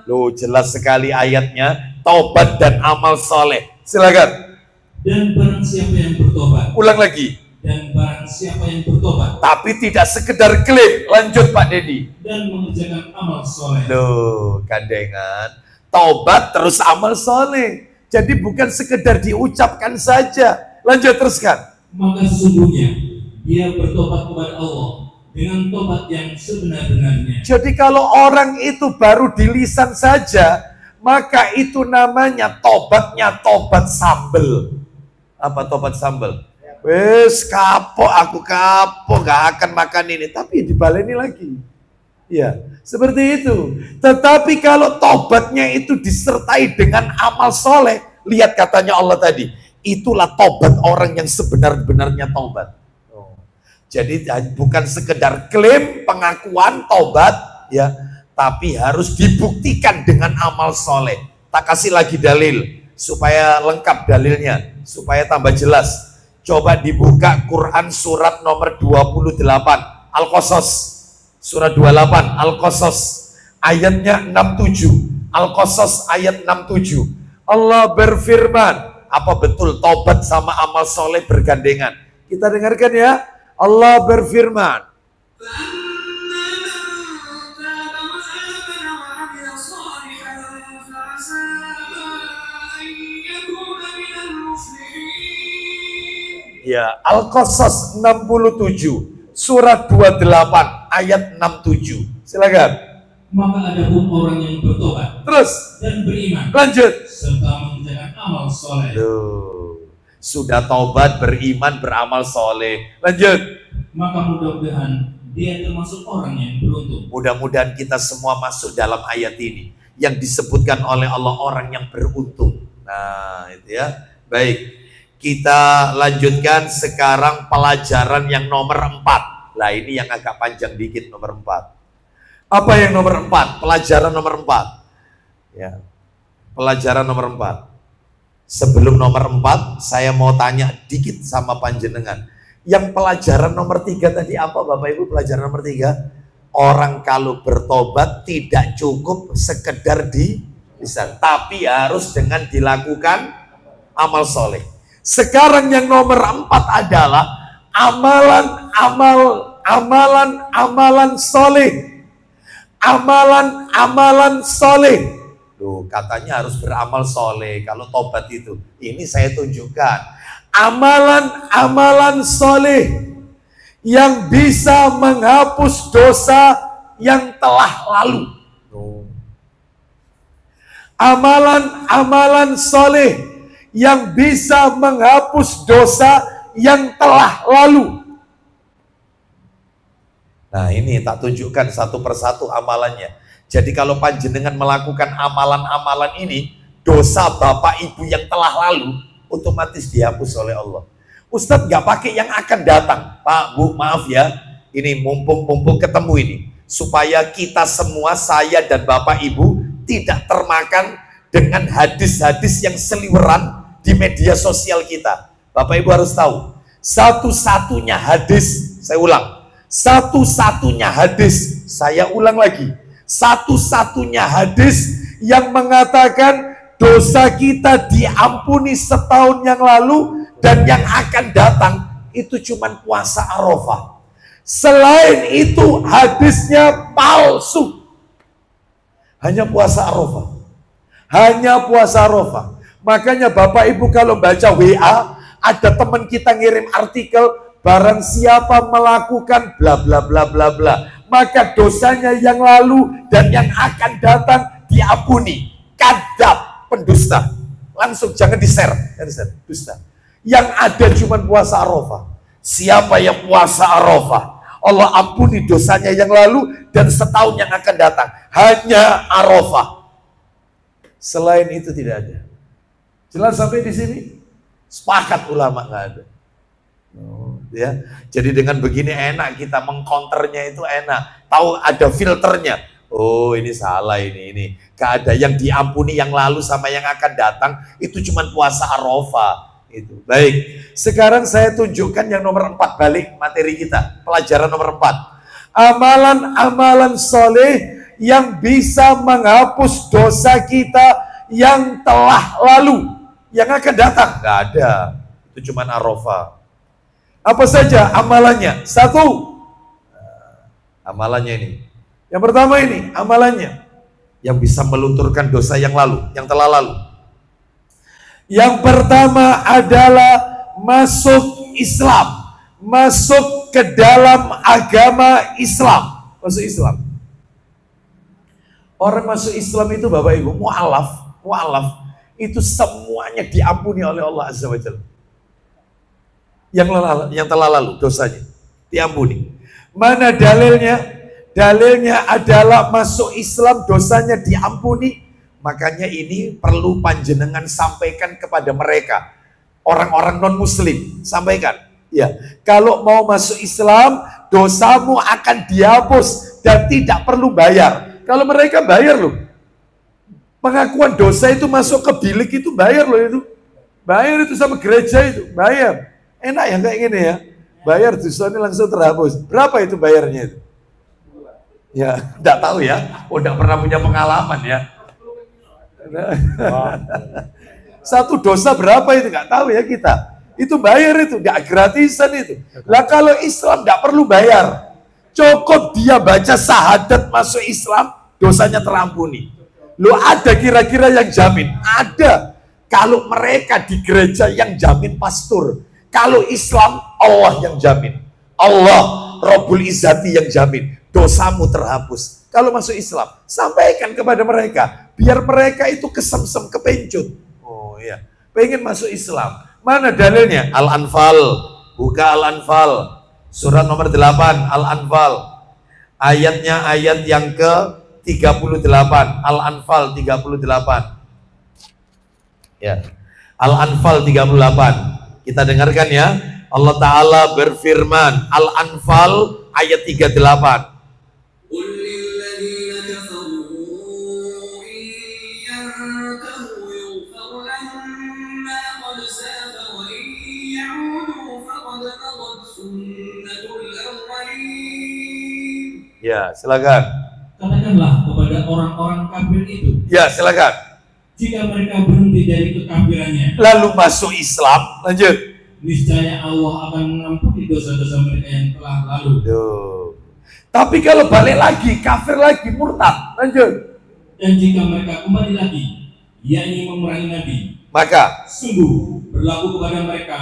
loh jelas sekali ayatnya, taubat dan amal soleh. Silakan. Dan barang siapa yang bertobat. Ulang lagi. Dan barang siapa yang bertobat. Tapi tidak sekedar klaim. Lanjut Pak Dedi. Dan mengerjakan amal soleh. Loh, gandengan. Taubat terus amal soleh. Jadi bukan sekedar diucapkan saja. Lanjut teruskan. Maka sesungguhnya dia bertobat kepada Allah dengan tobat yang sebenar-benarnya. Jadi kalau orang itu baru di lisan saja, maka itu namanya tobatnya tobat sambel. Apa tobat sambel? Wes kapok, aku kapok, gak akan makan ini. Tapi dibaleni lagi. Ya, seperti itu. Tetapi kalau tobatnya itu disertai dengan amal soleh, lihat katanya Allah tadi, itulah tobat orang yang sebenar-benarnya tobat. Jadi bukan sekedar klaim pengakuan tobat, ya, tapi harus dibuktikan dengan amal soleh. Tak kasih lagi dalil supaya lengkap dalilnya, supaya tambah jelas. Coba dibuka Quran surat nomor 28 Al-Qasas. Surat 28 Al-Qasas ayatnya 67. Al-Qasas ayat 67. Allah berfirman, apa betul tobat sama amal soleh bergandengan? Kita dengarkan ya. Allah berfirman, ya, Al-Qasas 67, surat 28 ayat 67. Silakan. Maka adapun orang yang bertobat Terus dan beriman, lanjut, serta mengerjakan amal soleh. Sudah taubat, beriman, beramal soleh. Lanjut. Maka mudah-mudahan dia termasuk orang yang beruntung. Mudah-mudahan kita semua masuk dalam ayat ini yang disebutkan oleh Allah orang yang beruntung. Nah itu ya. Baik, kita lanjutkan sekarang pelajaran yang nomor 4. Nah ini yang agak panjang dikit, nomor 4. Apa yang nomor 4? Pelajaran nomor 4. Ya, pelajaran nomor 4. Sebelum nomor 4, saya mau tanya dikit sama panjenengan. Yang pelajaran nomor 3 tadi apa Bapak Ibu? Pelajaran nomor 3, orang kalau bertobat tidak cukup sekedar di lisan, tapi harus dengan dilakukan amal soleh. Sekarang yang nomor 4 adalah amalan soleh. Amalan soleh. Loh, katanya harus beramal soleh kalau tobat itu. Ini saya tunjukkan. Amalan soleh yang bisa menghapus dosa yang telah lalu. Amalan soleh yang bisa menghapus dosa yang telah lalu. Nah ini tak tunjukkan satu persatu amalannya. Jadi kalau panjenengan melakukan amalan-amalan ini, dosa bapak ibu yang telah lalu otomatis dihapus oleh Allah. Ustadz nggak pakai yang akan datang. Pak, Bu, maaf ya, ini mumpung ketemu ini, supaya kita semua, saya dan bapak ibu tidak termakan dengan hadis-hadis yang seliweran di media sosial kita. Bapak ibu harus tahu, satu-satunya hadis, saya ulang, Satu-satunya hadis, saya ulang lagi, satu-satunya hadis yang mengatakan dosa kita diampuni setahun yang lalu dan yang akan datang itu cuma puasa Arafah. Selain itu hadisnya palsu. Hanya puasa Arafah. Hanya puasa Arafah. Makanya Bapak Ibu kalau baca WA, ada teman kita ngirim artikel, barang siapa melakukan bla bla bla bla bla, maka dosanya yang lalu dan yang akan datang diampuni. Kadzab, pendusta. Langsung jangan di-share, dusta. Yang ada cuma puasa Arafah. Siapa yang puasa Arafah, Allah ampuni dosanya yang lalu dan setahun yang akan datang. Hanya Arafah. Selain itu tidak ada. Jelas sampai di sini? Sepakat ulama, nggak ada. Ya, jadi dengan begini enak kita mengcounternya, itu enak. Tahu ada filternya. Oh, ini salah ini. Gak ada yang diampuni yang lalu sama yang akan datang, itu cuma puasa Arafah. Itu. Baik, sekarang saya tunjukkan yang nomor 4, balik materi kita, pelajaran nomor 4. Amalan-amalan soleh yang bisa menghapus dosa kita yang telah lalu, yang akan datang. Gak ada, itu cuma Arafah. Apa saja amalannya? 1, amalannya ini. Yang pertama ini, amalannya yang bisa melunturkan dosa yang lalu, yang telah lalu. Yang pertama adalah masuk Islam, masuk ke dalam agama Islam, masuk Islam. Orang masuk Islam itu Bapak Ibu, mu'alaf itu semuanya diampuni oleh Allah Azza wa Jalla. Yang telah lalu dosanya diampuni. Mana dalilnya? Dalilnya adalah masuk Islam dosanya diampuni. Makanya ini perlu panjenengan sampaikan kepada mereka, orang-orang non-muslim, sampaikan. Ya, kalau mau masuk Islam, dosamu akan dihapus dan tidak perlu bayar. Kalau mereka bayar loh. Pengakuan dosa itu masuk ke bilik itu bayar loh itu. Bayar itu sama gereja itu, bayar. Enak ya kayak gini ya. Bayar dosanya langsung terhapus. Berapa itu bayarnya itu? Ya, enggak tahu ya. Udah pernah punya pengalaman ya. Satu dosa berapa itu nggak tahu ya kita. Itu bayar itu, nggak gratisan itu. Lah kalau Islam nggak perlu bayar, cukup dia baca syahadat masuk Islam, dosanya terampuni. Lo ada kira-kira yang jamin? Ada. Kalau mereka di gereja yang jamin pastor, kalau Islam Allah yang jamin. Allah Rabbul Izzati yang jamin. Dosamu terhapus. Kalau masuk Islam, sampaikan kepada mereka, biar mereka itu kesemsem, kepencut. Oh iya, pengen masuk Islam. Mana dalilnya? Al-Anfal, buka Al-Anfal, surat nomor 8, Al-Anfal. Ayatnya ayat yang ke-38, Al-Anfal 38. Ya, Al-Anfal 38. Kita dengarkan ya. Allah Ta'ala berfirman, Al-Anfal ayat 38. Ya, silakan. Katakanlah kepada orang-orang kafir itu. Ya, silakan. Jika mereka berhenti dari kekafirannya, lalu masuk Islam, lanjut. Niscaya Allah akan mengampuni dosa-dosa mereka yang telah lalu. Duh. Tapi kalau balik lagi, kafir lagi, murtad, lanjut. Dan jika mereka kembali lagi, yakni memerangi Nabi, maka sungguh berlaku kepada mereka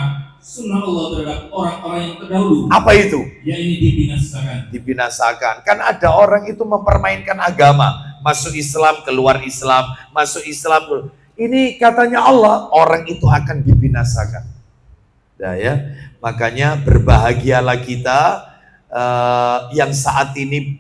sunnah Allah terhadap orang-orang yang terdahulu. Apa itu? Yakni dibinasakan. Dibinasakan. Kan ada orang itu mempermainkan agama, masuk Islam, keluar Islam, masuk Islam. Ini katanya Allah, orang itu akan dibinasakan. Nah ya, makanya berbahagialah kita yang saat ini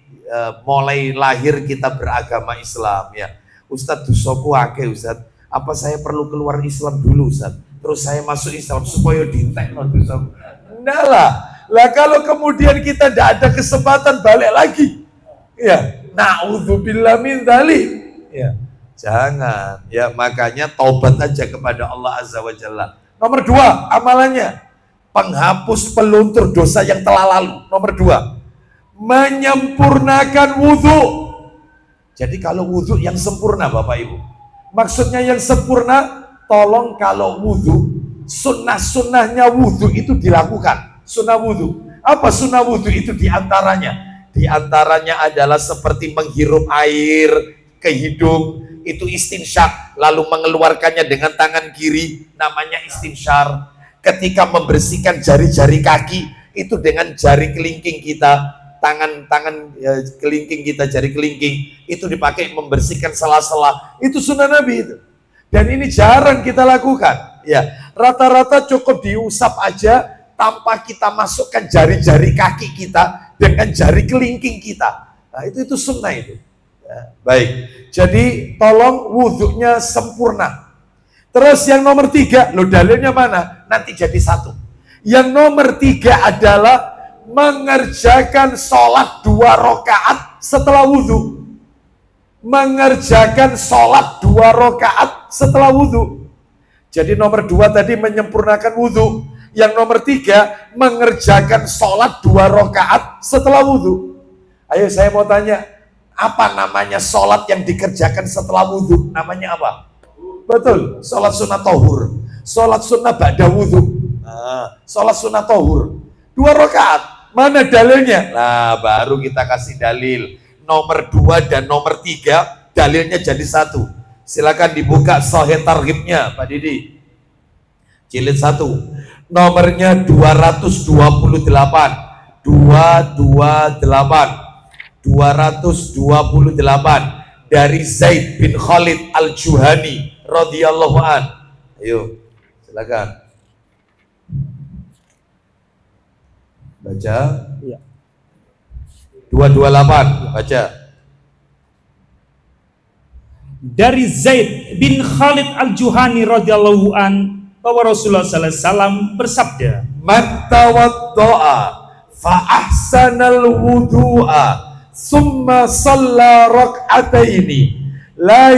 mulai lahir kita beragama Islam ya. Ustadz dosaku akeh Ustadz, apa saya perlu keluar Islam dulu Ustadz? Terus saya masuk Islam supaya dintekno dosaku. Enggak lah. Lah kalau kemudian kita tidak ada kesempatan balik lagi. Ya, na'udzubillah min dzalik. Ya, jangan. Ya, makanya taubat aja kepada Allah Azza wa Jalla. Nomor 2, amalannya penghapus peluntur dosa yang telah lalu. Nomor 2, menyempurnakan wudhu. Jadi kalau wudhu yang sempurna Bapak Ibu, maksudnya yang sempurna, tolong kalau wudhu, sunnah-sunnahnya wudhu itu dilakukan. Sunnah wudhu, apa sunnah wudhu itu diantaranya? Diantaranya adalah seperti menghirup air ke hidung, itu istinsyak, lalu mengeluarkannya dengan tangan kiri, namanya istinsyar. Ketika membersihkan jari-jari kaki, itu dengan jari kelingking kita, tangan kelingking kita, jari kelingking, itu dipakai membersihkan sela-sela. Itu sunnah Nabi itu. Dan ini jarang kita lakukan. Ya, rata-rata cukup diusap aja tanpa kita masukkan jari-jari kaki kita dengan jari kelingking kita. Nah, itu sunnah itu. Ya, baik. Jadi tolong wudhunya sempurna. Terus yang nomor 3, lo dalilnya mana? Nanti jadi 1. Yang nomor 3 adalah mengerjakan sholat 2 rakaat setelah wudhu. Mengerjakan sholat 2 rakaat setelah wudhu. Jadi nomor 2 tadi menyempurnakan wudhu. Yang nomor 3 mengerjakan sholat 2 rakaat setelah wudhu. Ayo saya mau tanya, apa namanya sholat yang dikerjakan setelah wudhu? Namanya apa? Betul, sholat sunnah tohur. Sholat sunnah ba'da wudhu. Nah, sholat sunnah tohur 2 rakaat. Mana dalilnya? Nah, baru kita kasih dalil. Nomor 2 dan nomor 3 dalilnya jadi 1. Silakan dibuka Sahih Targhibnya Pak Didi, jilid 1, nomornya 228 dari Zaid bin Khalid Al-Juhani radhiyallahu an. Ayo, silakan baca. Iya. 228 baca. Dari Zaid bin Khalid Al-Juhani radhiyallahu an bahwa Rasulullah sallallahu alaihi wasallam bersabda, "Man tawadda'a fa ahsanal wudu'a summa shalla rak'ataini la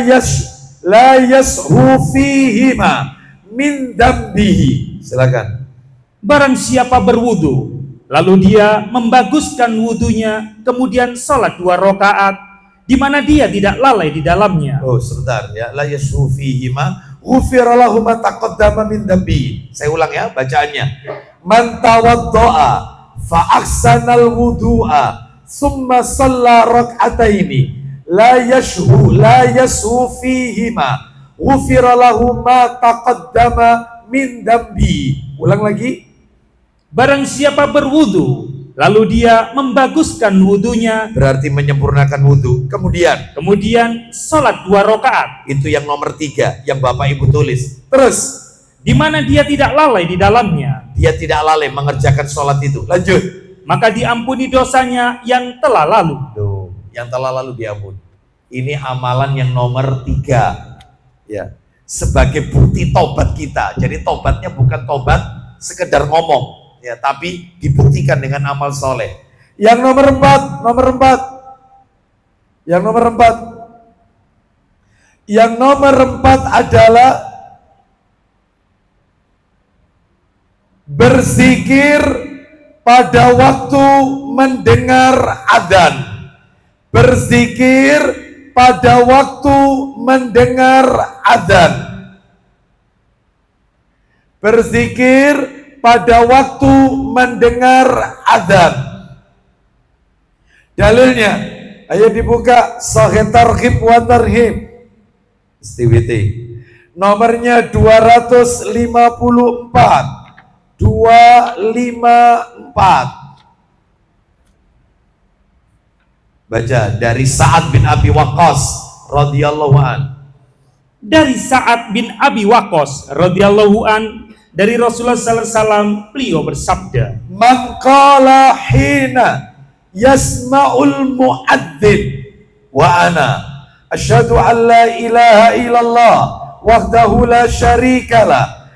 yashu fihima min dambihi." Silakan. Barang siapa berwudu, lalu dia membaguskan wudunya, kemudian sholat 2 rakaat, di mana dia tidak lalai di dalamnya. Oh, sebentar ya. La yashu fihima ghufira lahu ma taqaddama min dambihi. Saya ulang ya bacaannya. Man tawadda'a fa ahsanal wudu'a summa shalla rak'ataini la yashu fihima ghufira lahu ma taqaddama min dambihi. Ulang lagi. Barang siapa berwudu, lalu dia membaguskan wudunya, berarti menyempurnakan wudu. Kemudian sholat 2 rakaat. Itu yang nomor 3 yang Bapak Ibu tulis. Terus, di mana dia tidak lalai di dalamnya. Dia tidak lalai mengerjakan sholat itu. Lanjut. Maka diampuni dosanya yang telah lalu. Tuh, yang telah lalu diampuni. Ini amalan yang nomor 3. Ya, sebagai bukti tobat kita. Jadi tobatnya bukan tobat sekedar ngomong. Ya, tapi dibuktikan dengan amal soleh. Yang nomor 4 adalah berzikir pada waktu mendengar adzan. Berzikir pada waktu mendengar adzan. Berzikir pada waktu mendengar adzan. Dalilnya, ayo dibuka Sahih Targhib wa Tarhib STWT. Nomornya 254. Baca dari Sa'ad bin Abi Waqqas radhiyallahu an. Dari Sa'ad bin Abi Waqqas radhiyallahu an, dari Rasulullah sallallahu alaihi wasallam, beliau bersabda, "Man qala hina yasma'ul mu'adzin wa ana asyhadu an la ilaha illallah wahdahu la syarikalah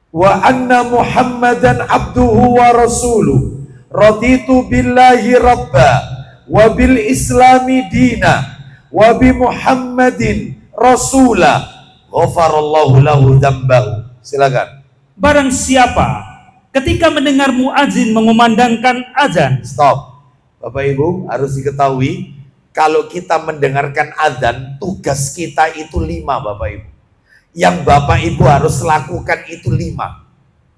wa anna Muhammadan abduhu wa rasuluh raditu billahi rabba wa bil islami dina wa bi Muhammadin rasulah ghafarallahu lahu dzambahu." Silakan. Barang siapa ketika mendengar muadzin mengumandangkan azan, stop. Bapak Ibu harus diketahui, kalau kita mendengarkan azan, tugas kita itu 5 Bapak Ibu. Yang Bapak Ibu harus lakukan itu 5.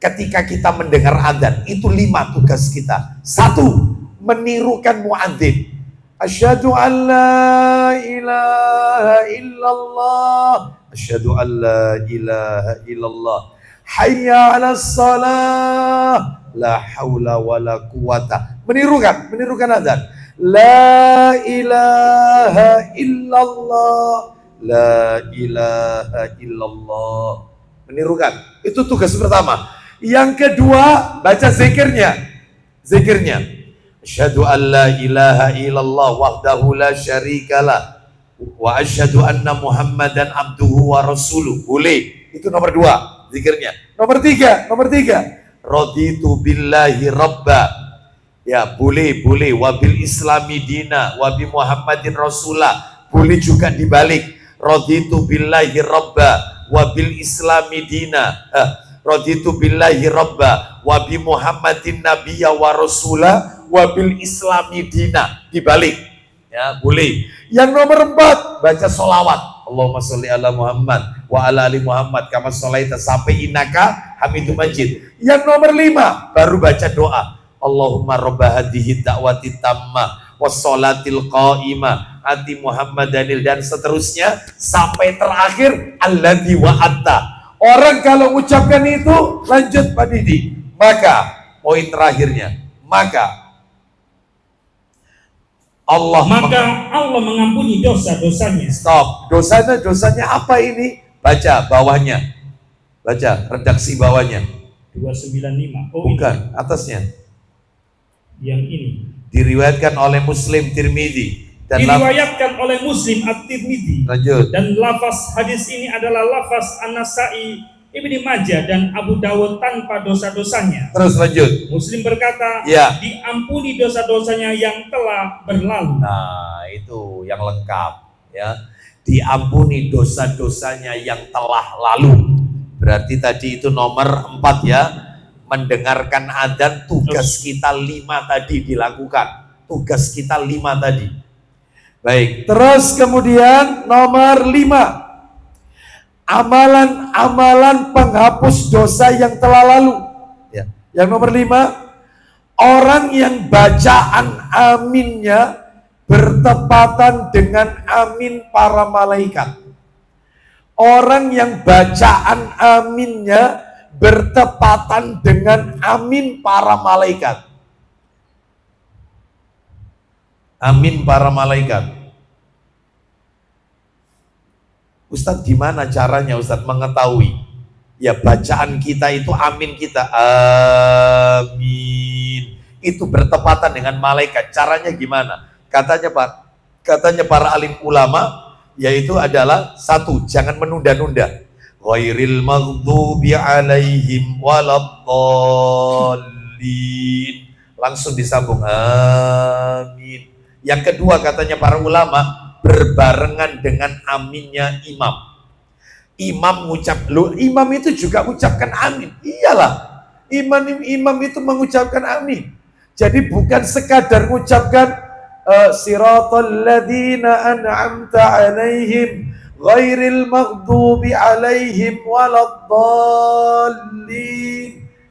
Ketika kita mendengar azan, itu 5 tugas kita. 1, menirukan muadzin. Asyhadu an la ilaha illallah. Asyhadu an la ilaha illallah. Hayya 'alas shalah. La haula wala quwata. Menirukan azan. La ilaha illallah. La ilaha illallah. Menirukan. Itu tugas pertama. Yang kedua, baca zikirnya. Asyhadu an la ilaha illallah wahdahu la syarikalah wa asyhadu anna Muhammadan abduhu wa rasuluh. Boleh. Itu nomor 2, zikirnya. Nomor 3. Raditu billahi rabba. Ya, boleh. Wabil islami dina, wabi Muhammadin rasulah. Boleh juga dibalik. Raditu billahi rabba, wabil islami dina. Raditu billahi rabba, wabi Muhammadin nabiyya wa rasulah, wabil islami dina. Dibalik. Ya, boleh. Yang nomor 4, baca sholawat. Allahumma sholli ala Muhammad wa ala ali Muhammad kama sholaita sampai innaka hamidum majid. Yang nomor 5, baru baca doa. Allahumma robba hadhihi da'wati tammah wassolatil qa'imah ati Muhammadanil, dan seterusnya sampai terakhir alladzi wa'atta. Orang kalau ucapkan itu, lanjut Pak Didi, maka poin terakhirnya, Allah mengampuni dosa-dosanya. Stop. Dosanya apa ini? Baca bawahnya. Baca redaksi bawahnya. 295. Oh, bukan, atasnya. Yang ini. Diriwayatkan oleh Muslim Tirmidzi. Diriwayatkan oleh Muslim At-Tirmidzi. Lanjut. Dan lafaz hadis ini adalah lafaz An-Nasa'i, Ibnu Majah dan Abu Dawud tanpa dosa-dosanya. Terus lanjut. Muslim berkata, ya, diampuni dosa-dosanya yang telah berlalu. Nah, itu yang lengkap ya. Diampuni dosa-dosanya yang telah lalu. Berarti tadi itu nomor 4 ya. Mendengarkan adzan, tugas kita 5 tadi dilakukan. Tugas kita 5 tadi. Baik, terus kemudian nomor 5. Amalan-amalan penghapus dosa yang telah lalu. Ya. Yang nomor 5, orang yang bacaan aminnya bertepatan dengan amin para malaikat. Orang yang bacaan aminnya bertepatan dengan amin para malaikat. Amin para malaikat. Ustadz, gimana caranya Ustadz mengetahui? Ya, bacaan kita itu amin kita. Amin. Itu bertepatan dengan malaikat. Caranya gimana? Katanya para alim ulama, yaitu adalah 1, jangan menunda-nunda. Ghairil maghdubi alaihim waladdallin. Langsung disambung. Amin. Yang kedua katanya para ulama, berbarengan dengan aminnya imam. Imam itu juga ucapkan amin. Iyalah, imam itu mengucapkan amin. Jadi bukan sekadar mengucapkan siratal ladzina an'amta alaihim ghairil maghdubi alaihim waladdallin.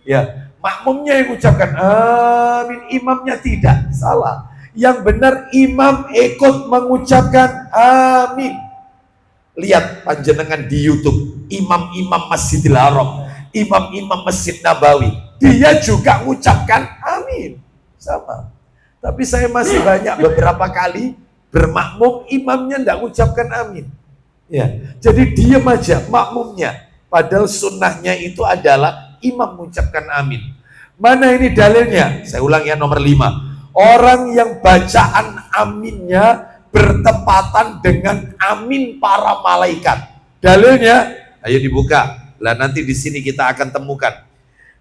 Ya, makmumnya yang ucapkan amin, imamnya tidak. Salah. Yang benar imam ikut mengucapkan amin. Lihat panjenengan di YouTube, imam-imam Masjidil Haram, imam-imam Masjid Nabawi, dia juga mengucapkan amin. Sama. Tapi saya masih banyak beberapa kali bermakmum, imamnya tidak mengucapkan amin. Ya, jadi diam aja makmumnya. Padahal sunnahnya itu adalah imam mengucapkan amin. Mana ini dalilnya? Saya ulang ya, nomor 5. Orang yang bacaan aminnya bertepatan dengan amin para malaikat. Dalilnya, ayo dibuka. Lah nanti di sini kita akan temukan.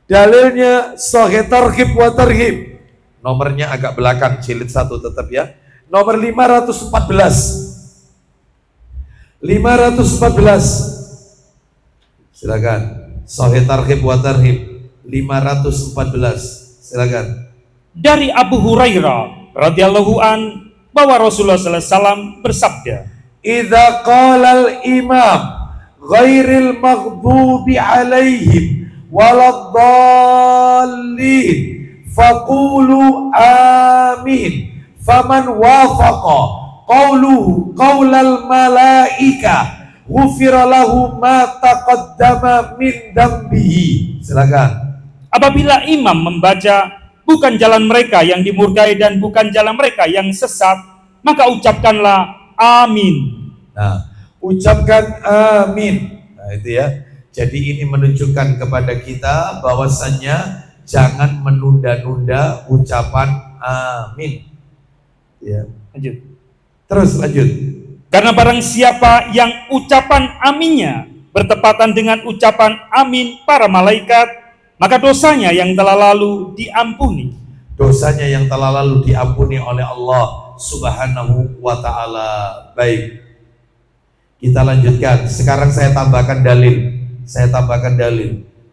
Dalilnya Sahih Targhib wa Tarhib. Nomornya agak belakang, jilid 1 tetap ya. Nomor 514. 514. Silakan. Sahih Targhib wa Tarhib 514. Silakan. Dari Abu Hurairah radhiyallahu an bahwa Rasulullah SAW bersabda, "Idza qala al-imam ghairil maghdubi alaihim waladdallin faqulu amin faman wafaqa qawluhu qawlal malaika ghufira lahu ma taqaddama min dambihi." Silakan. Apabila imam membaca bukan jalan mereka yang dimurkai dan bukan jalan mereka yang sesat, maka ucapkanlah amin. Nah, ucapkan amin. Nah, itu ya. Jadi ini menunjukkan kepada kita bahwasannya jangan menunda-nunda ucapan amin. Ya. Lanjut. Terus lanjut. Karena barang siapa yang ucapan aminnya bertepatan dengan ucapan amin para malaikat, maka dosanya yang telah lalu diampuni. Dosanya yang telah lalu diampuni oleh Allah Subhanahu wa ta'ala. Baik, kita lanjutkan. Sekarang saya tambahkan dalil.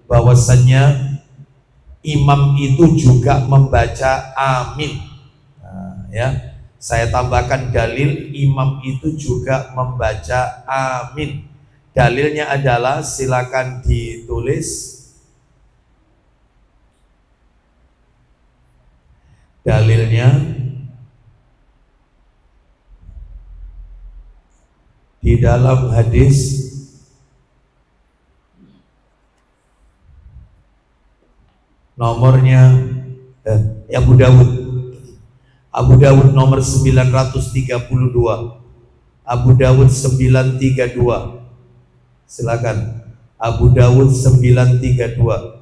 Bahwasannya imam itu juga membaca amin. Nah, ya, saya tambahkan dalil, imam itu juga membaca amin. Dalilnya adalah, silakan ditulis. Dalilnya di dalam hadis nomornya Abu Dawud nomor 932, Abu Dawud 932. Silakan, Abu Dawud 932.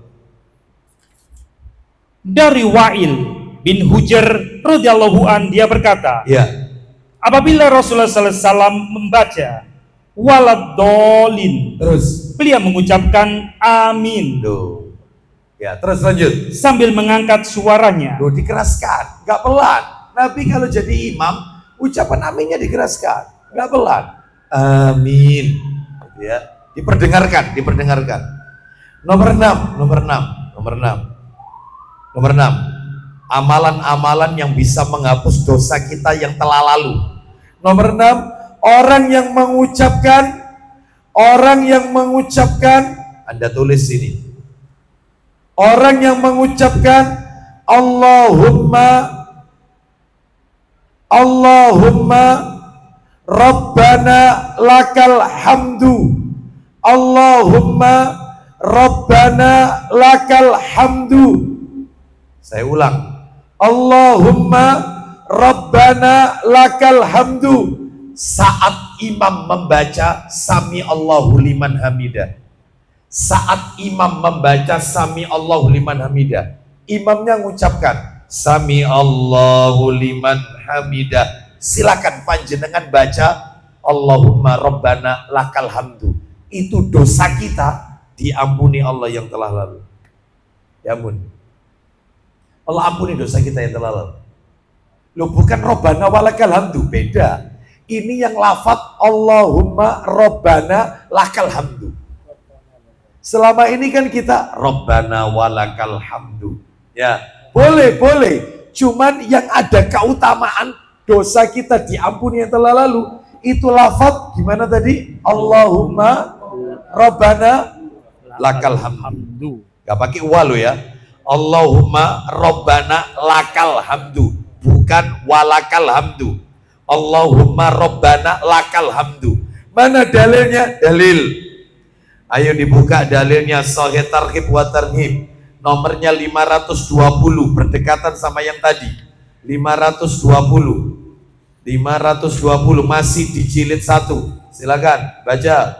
Dari Wa'il bin Hujr radhiyallahu an, dia berkata, ya, apabila Rasulullah SAW membaca waladdallin, terus beliau mengucapkan amin. Duh. Ya, terus lanjut. Sambil mengangkat suaranya. Duh, dikeraskan, nggak pelan. Nabi kalau jadi imam, ucapan aminnya dikeraskan, nggak pelan. Amin. Ya, diperdengarkan. Nomor 6. Amalan-amalan yang bisa menghapus dosa kita yang telah lalu. Nomor 6, orang yang mengucapkan, Anda tulis ini. Orang yang mengucapkan Allahumma Rabbana lakal hamdu. Allahumma Rabbana lakal hamdu. Saya ulang. Allahumma Rabbana lakal hamdu. Saat imam membaca Sami Allahu liman hamidah. Saat imam membaca Sami Allahu liman hamidah, imamnya mengucapkan Sami Allahu liman hamidah. Silakan panjenengan baca Allahumma Rabbana lakal hamdu. Itu dosa kita diampuni Allah yang telah lalu. Ya ampun. Allah ampuni dosa kita yang telah lalu. Loh, bukan Rabbana walakal hamdu, beda. Ini yang lafadz Allahumma Rabbana lakal hamdu. Selama ini kan kita Rabbana walakal hamdu. Ya, boleh. Cuman yang ada keutamaan dosa kita diampuni yang telah lalu, itu lafadz gimana tadi? Allahumma Rabbana lakal hamdu. Gak pakai walu ya. Allahumma Rabbana lakal hamdu, bukan walakal hamdu. Allahumma Rabbana lakal hamdu. Mana dalilnya? Dalil. Ayo dibuka dalilnya, Sahih Targhib wa Tarhib. Nomornya 520, berdekatan sama yang tadi. 520 masih di jilid 1. Silakan baca.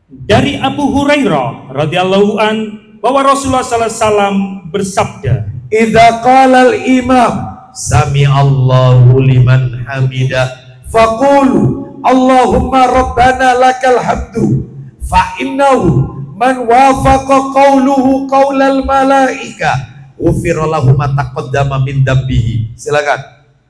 Dari Abu Hurairah radhiyallahu an bahwa Rasulullah SAW bersabda, Idza qala al-imam Sami Allahu liman hamidah faqulu Allahumma Rabbana lakal hamdu fa innahu man wafaqa qawluhu qawlal malaika ghufira lahu ma taqaddama min dambihi. Silakan.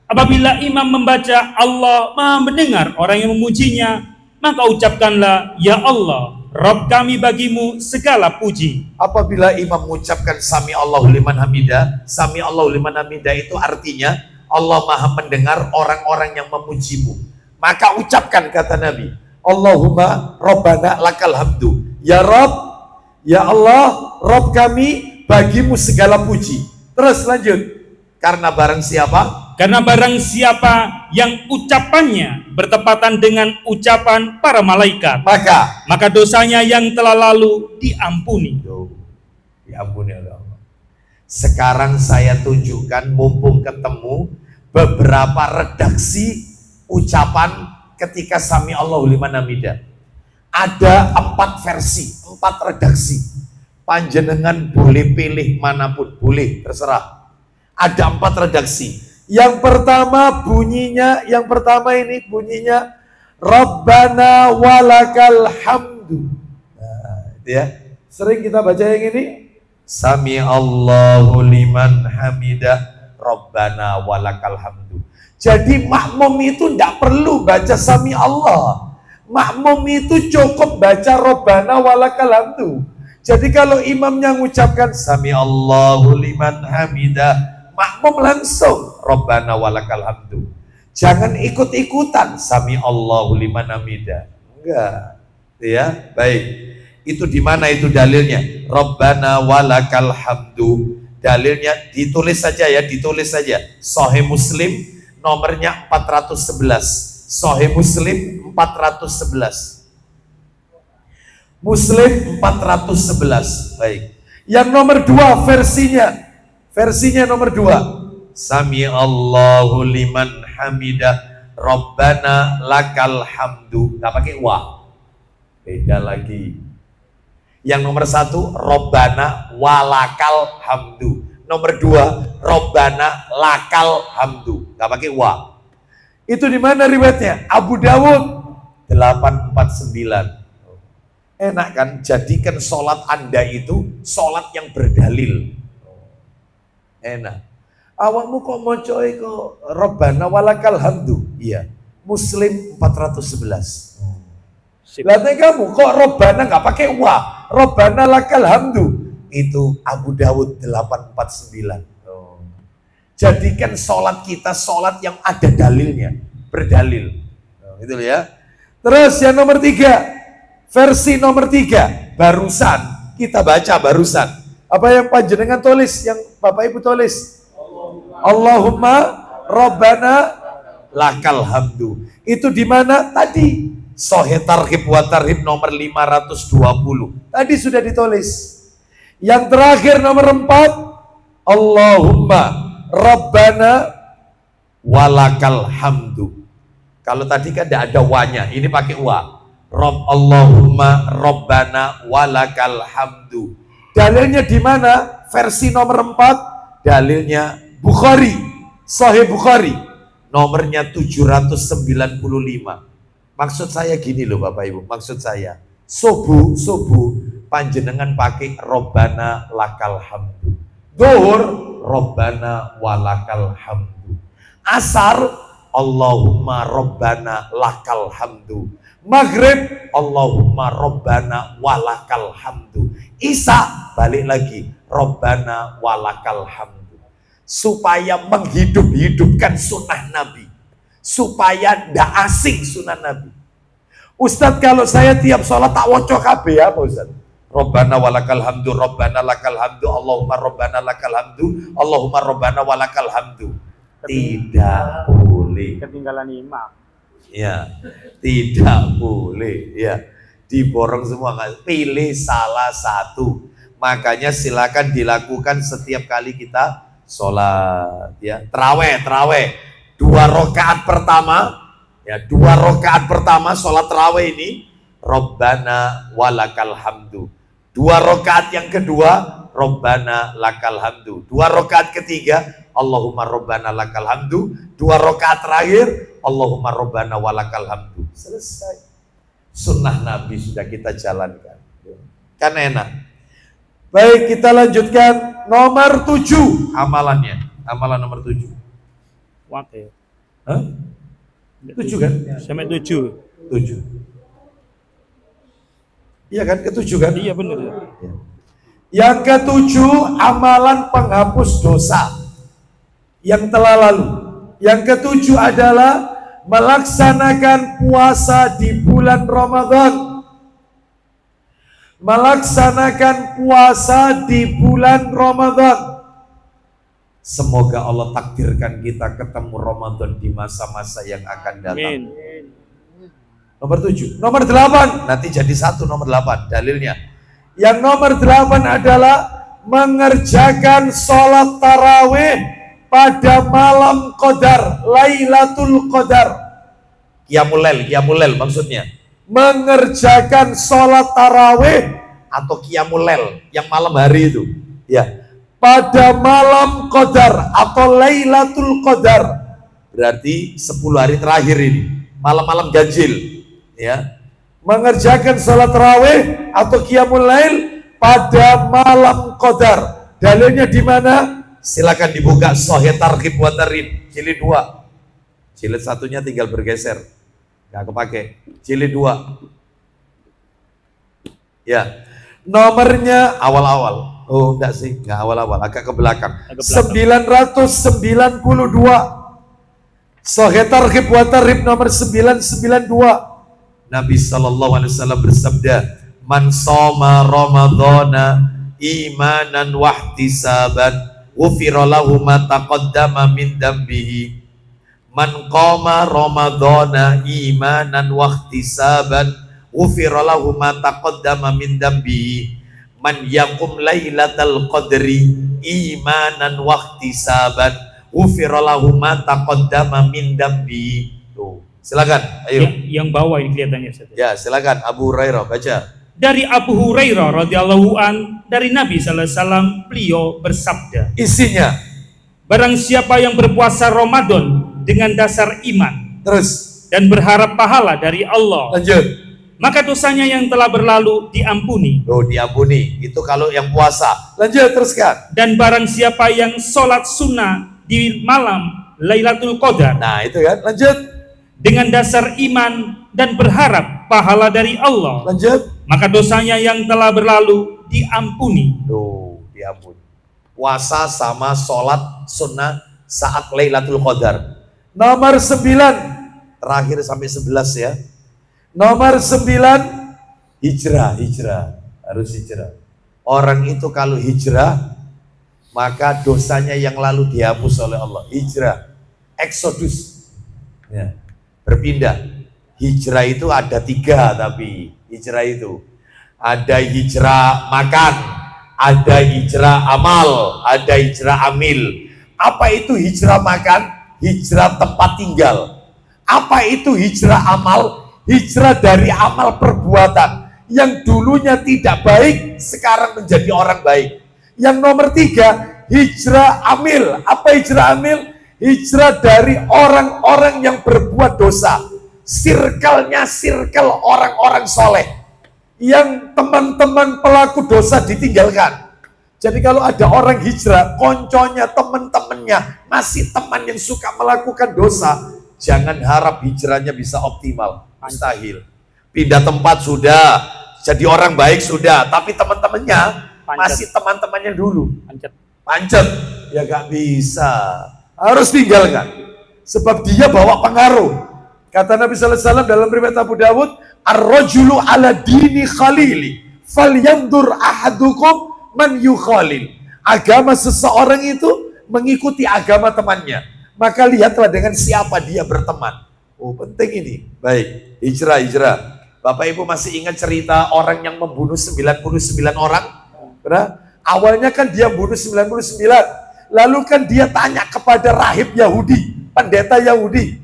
Apabila imam membaca Allah Maha mendengar orang yang memujinya, maka ucapkanlah, ya Allah, Rabb kami bagimu segala puji. Apabila imam mengucapkan Sami Allahu liman hamidah, Sami Allahu liman hamidah itu artinya Allah maha mendengar orang-orang yang memujimu. Maka ucapkan, kata Nabi, Allahumma Rabbana lakal hamdu. Ya Rabb, ya Allah, Rabb kami, bagimu segala puji. Terus lanjut. Karena barang siapa? Karena barang siapa yang ucapannya bertepatan dengan ucapan para malaikat, maka dosanya yang telah lalu diampuni. Diampuni oleh Allah. Sekarang saya tunjukkan, mumpung ketemu, beberapa redaksi ucapan ketika Sami Allahu liman hamidah. Ada 4 versi, 4 redaksi. Panjenengan boleh pilih manapun, boleh, terserah. Ada 4 redaksi. Yang pertama bunyinya, Rabbana walakal hamdu. Nah, itu ya. Sering kita baca yang ini. Sami Allahu liman hamidah, Rabbana walakal hamdu. Jadi makmum itu tidak perlu baca Sami Allah. Makmum itu cukup baca Rabbana walakal hamdu. Jadi kalau imamnya mengucapkan Sami Allahu liman hamidah, makmum langsung Rabbana walakal hamdu. Jangan ikut-ikutan Sami Allahu liman hamidah. Enggak. Ya, baik. Itu di mana itu dalilnya? Rabbana walakal hamdu. Dalilnya ditulis saja ya, ditulis saja. Sahih Muslim nomornya 411. Sahih Muslim 411. Muslim 411. Baik. Yang nomor 2 versinya nomor 2. Sami Allahu liman hamidah, Rabbana lakal hamdu. Nggak pakai wa. Beda lagi. Yang nomor 1 Rabbana walakal hamdu. Nomor 2 Rabbana lakal hamdu. Nggak pakai wa. Itu di mana riwayatnya? Abu Dawud 849. Enak kan? Jadikan sholat Anda itu sholat yang berdalil. Enak. Awakmu kok mocoy kok Rabbana walakal hamdu. Iya. Muslim 411. Lihatnya kamu kok Rabbana nggak pakai wa. Rabbana lakal hamdu. Itu Abu Dawud 849. Jadikan sholat kita sholat yang ada dalilnya, berdalil. Itu ya. Terus yang nomor 3, versi nomor 3 barusan kita baca barusan. Apa yang panjenengan tulis, yang Bapak Ibu tulis? Allahumma Rabbana lakal hamdu. Itu di mana tadi? Sahih Targhib wa Tarhib nomor 520. Tadi sudah ditulis. Yang terakhir nomor 4, Allahumma Rabbana walakal hamdu. Kalau tadi kan tidak ada wanya, ini pakai wa. Allahumma Rabbana walakal hamdu. Dalilnya di mana? Versi nomor 4, dalilnya Bukhari, Sahih Bukhari, nomornya 795. Maksud saya gini loh Bapak Ibu, maksud saya subuh panjenengan pakai Rabbana lakal hamdu. Zuhur Rabbana walakal hamdu. Asar Allahumma Rabbana lakal hamdu. Maghrib Allahumma Rabbana walakal hamdu. Isya balik lagi Rabbana walakal hamdu. Supaya menghidup-hidupkan sunnah Nabi, supaya tidak asing sunnah Nabi. Ustadz, kalau saya tiap sholat tak wocok kabeh apa Ustadz? Rabbana walakal hamdu, Rabbana lakal hamdu, Allahumma Rabbana lakal hamdu, Allahumma Rabbana walakal hamdu. Tidak boleh. Ketinggalan imam. Ya, tidak boleh. Ya, diborong semua. Pilih salah satu. Makanya silakan dilakukan setiap kali kita sholat. Ya, terawih. 2 rakaat pertama. Ya, 2 rakaat pertama sholat terawih ini Rabbana walakal hamdu. 2 rakaat yang kedua Rabbana lakal hamdu. 2 rakaat ketiga Allahumma Rabbana lakal hamdu. 2 rakaat terakhir Allahumma Rabbana walakal hamdu. Selesai. Sunnah Nabi sudah kita jalankan. Kan enak. Baik, kita lanjutkan nomor 7 amalannya. Amalan nomor 7. Wakil. Hah? 7 kan? Sampai 7. 7. Iya kan, ke-7 kan? Iya benar. Ya. Yang ke-7 amalan penghapus dosa yang telah lalu. Yang ketujuh adalah melaksanakan puasa di bulan Ramadan. Melaksanakan puasa di bulan Ramadan. Semoga Allah takdirkan kita ketemu Ramadan di masa-masa yang akan datang. Nomor 7. Nomor 8. Nanti jadi 1 nomor 8 dalilnya. Yang nomor 8 adalah mengerjakan sholat tarawih pada malam Qadar, Lailatul Qadar. Qiyamul Lail maksudnya. Mengerjakan sholat tarawih atau Qiyamul Lail yang malam hari itu. Ya. Pada malam Qadar atau Lailatul Qadar. Berarti 10 hari terakhir ini. Malam-malam ganjil. Ya. Mengerjakan sholat tarawih atau Qiyamul Lail pada malam Qadar. Dalilnya di mana? Silakan dibuka Sahih Targhib wa Tarhib jilid 2. Jilid 1-nya tinggal bergeser. Nggak kepake. Jilid 2. Ya. Nomornya awal-awal. Oh, enggak sih, enggak awal-awal, agak ke belakang. 992. Sahih Targhib wa Tarhib nomor 992. Nabi sallallahu alaihi wasallam bersabda, "Man shoma Ramadhana imanan wa ihtisaban, ghufira lahu ma taqaddama min dambihi. Man qama Ramadhana imanan wa ihtisaban, ghufira lahu ma taqaddama min dambihi. Man yaqum lailatal qadri imanan wa ihtisaban, ghufira lahu ma taqaddama min dambihi." Silakan, ayo. Yang bawah ini kelihatannya. Ya, silakan Abu Hurairah baca. Dari Abu Hurairah radhiyallahu an, dari Nabi sallallahu alaihi wasallam, beliau bersabda. Isinya, barang siapa yang berpuasa Ramadan dengan dasar iman, terus, dan berharap pahala dari Allah, lanjut, maka dosanya yang telah berlalu diampuni. Oh, diampuni. Itu kalau yang puasa. Lanjut, teruskan. Dan barang siapa yang sholat sunnah di malam Lailatul Qadar, nah itu kan, lanjut, dengan dasar iman dan berharap pahala dari Allah, lanjut, maka dosanya yang telah berlalu diampuni. Tuh, diampuni. Puasa sama sholat sunnah saat Lailatul Qadar. Nomor 9, terakhir sampai 11 ya. Nomor 9, hijrah. Harus hijrah. Orang itu kalau hijrah, maka dosanya yang lalu dihapus oleh Allah. Hijrah, eksodus, ya. Berpindah. Hijrah itu ada 3, tapi hijrah itu ada hijrah makan, ada hijrah amal, ada hijrah amil. Apa itu hijrah makan? Hijrah tempat tinggal. Apa itu hijrah amal? Hijrah dari amal perbuatan yang dulunya tidak baik sekarang menjadi orang baik. Yang nomor 3, hijrah amil. Apa hijrah amil? Hijrah dari orang-orang yang berbuat dosa. Circle-nya circle orang-orang soleh. Yang teman-teman pelaku dosa ditinggalkan. Jadi kalau ada orang hijrah, konconya, teman-temannya, masih teman yang suka melakukan dosa, jangan harap hijrahnya bisa optimal. Mustahil. Pindah tempat sudah, jadi orang baik sudah, tapi teman-temannya masih teman-temannya dulu. Pancet. Ya gak bisa. Harus tinggalkan. Sebab dia bawa pengaruh. Kata Nabi sallallahu alaihi wasallam dalam riwayat Abu Dawud, "Ar-rajulu ala dini khalili, falyandur ahadukum man yukhalil." Agama seseorang itu mengikuti agama temannya. Maka lihatlah dengan siapa dia berteman. Oh, penting ini. Baik, hijrah. Bapak Ibu masih ingat cerita orang yang membunuh 99 orang? Benar? Awalnya kan dia bunuh 99. Lalu kan dia tanya kepada rahib Yahudi, pendeta Yahudi,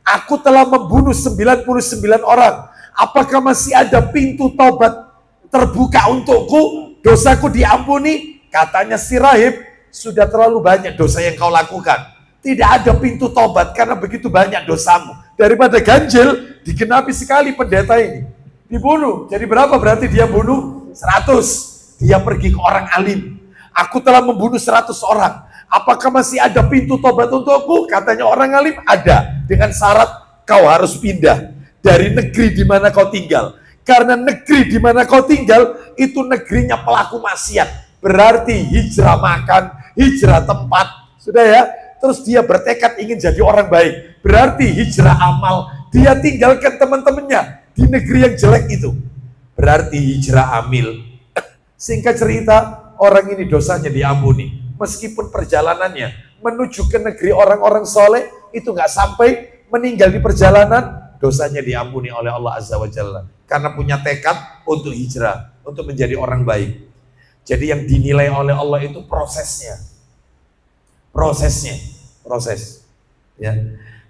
"Aku telah membunuh 99 orang. Apakah masih ada pintu taubat terbuka untukku? Dosaku diampuni?" Katanya si rahib, "Sudah terlalu banyak dosa yang kau lakukan. Tidak ada pintu taubat karena begitu banyak dosamu. Daripada ganjil, digenapi sekali pendeta ini. Dibunuh. Jadi berapa berarti dia bunuh? 100. Dia pergi ke orang alim. Aku telah membunuh 100 orang. Apakah masih ada pintu tobat untukku? Katanya orang alim, ada. Dengan syarat kau harus pindah dari negeri di mana kau tinggal. Karena negeri di mana kau tinggal itu negerinya pelaku maksiat. Berarti hijrah makan, hijrah tempat. Sudah ya? terus dia bertekad ingin jadi orang baik. Berarti hijrah amal, dia tinggalkan teman-temannya di negeri yang jelek itu. Berarti hijrah amil. Singkat cerita, orang ini dosanya diampuni. Meskipun perjalanannya menuju ke negeri orang-orang soleh, itu nggak sampai meninggal di perjalanan, dosanya diampuni oleh Allah Azza wa Jalla. Karena punya tekad untuk hijrah, untuk menjadi orang baik. Jadi yang dinilai oleh Allah itu prosesnya. Proses. Ya.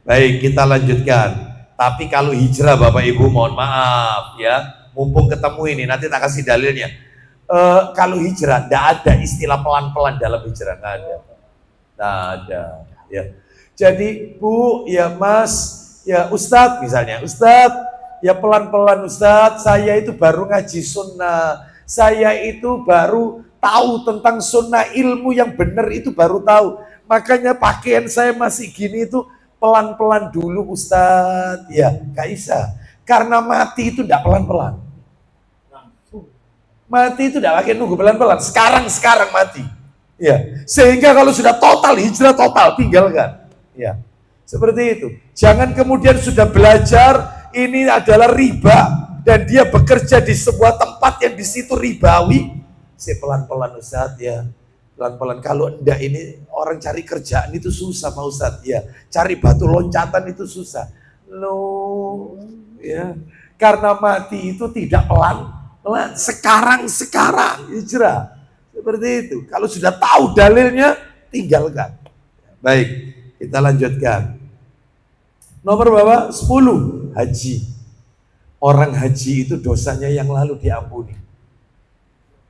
Baik, kita lanjutkan. Tapi kalau hijrah Bapak Ibu, mohon maaf ya, mumpung ketemu ini, nanti tak kasih dalilnya. Kalau hijrah, tidak ada istilah pelan-pelan dalam hijrah, nggak ada. Nggak ada. Ya. Jadi Bu, ya Mas, ya Ustadz misalnya, Ustadz, ya pelan-pelan Ustadz, saya itu baru ngaji sunnah, saya itu baru tahu tentang sunnah, ilmu yang benar itu baru tahu. Makanya pakaian saya masih gini itu pelan-pelan dulu Ustadz. Ya, gak bisa. Karena mati itu tidak pelan-pelan. Mati itu tidak pakai nunggu pelan-pelan. Sekarang mati. Ya, sehingga kalau sudah total hijrah total tinggalkan. Ya, seperti itu. Jangan kemudian sudah belajar ini adalah riba dan dia bekerja di sebuah tempat yang di situ ribawi. Saya pelan-pelan Ustadz ya. Pelan-pelan, kalau enggak ini orang cari kerjaan itu susah Pak Ustadz ya. Cari batu loncatan itu susah. Loh, ya. Karena mati itu tidak pelan-pelan. Sekarang hijrah. Seperti itu. Kalau sudah tahu dalilnya, tinggalkan. Baik, kita lanjutkan. Nomor berapa? 10. Haji. Orang haji itu dosanya yang lalu diampuni.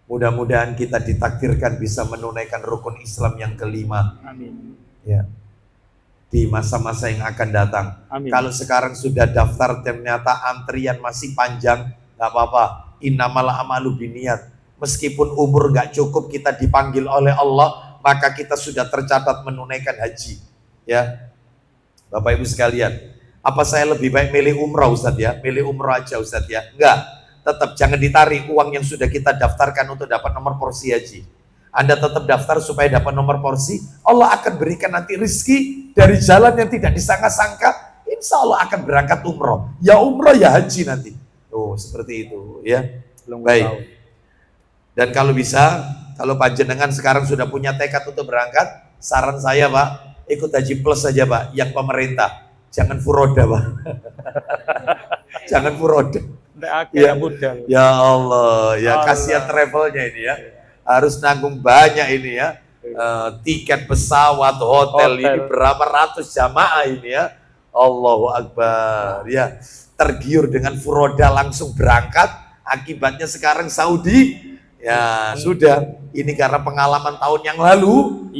Mudah-mudahan kita ditakdirkan bisa menunaikan rukun Islam yang kelima. Amin. Ya. Di masa-masa yang akan datang. Amin. Kalau sekarang sudah daftar ternyata antrian masih panjang, nggak apa-apa. Innamal a'malu binniyat. Meskipun umur nggak cukup, kita dipanggil oleh Allah, maka kita sudah tercatat menunaikan haji. Ya, Bapak Ibu sekalian, apa saya lebih baik milih umrah Ustadz ya? Milih umrah aja Ustadz ya? Enggak. Tetap jangan ditarik uang yang sudah kita daftarkan untuk dapat nomor porsi haji. Anda tetap daftar supaya dapat nomor porsi. Allah akan berikan nanti rezeki dari jalan yang tidak disangka-sangka. Insya Allah akan berangkat umroh. Ya umroh ya haji nanti. Oh seperti itu ya. Baik. Dan kalau bisa, kalau panjenengan sekarang sudah punya tekad untuk berangkat, saran saya Pak, ikut haji plus saja Pak, yang pemerintah. Jangan furoda Pak. Jangan furoda. Ya Allah, ya kasihan travelnya ini ya. Harus nanggung banyak ini ya. Tiket pesawat, hotel ini berapa ratus jamaah ini ya. Allahu Akbar. Ya, tergiur dengan furoda langsung berangkat. Akibatnya sekarang Saudi ya sudah. Ini karena pengalaman tahun yang lalu.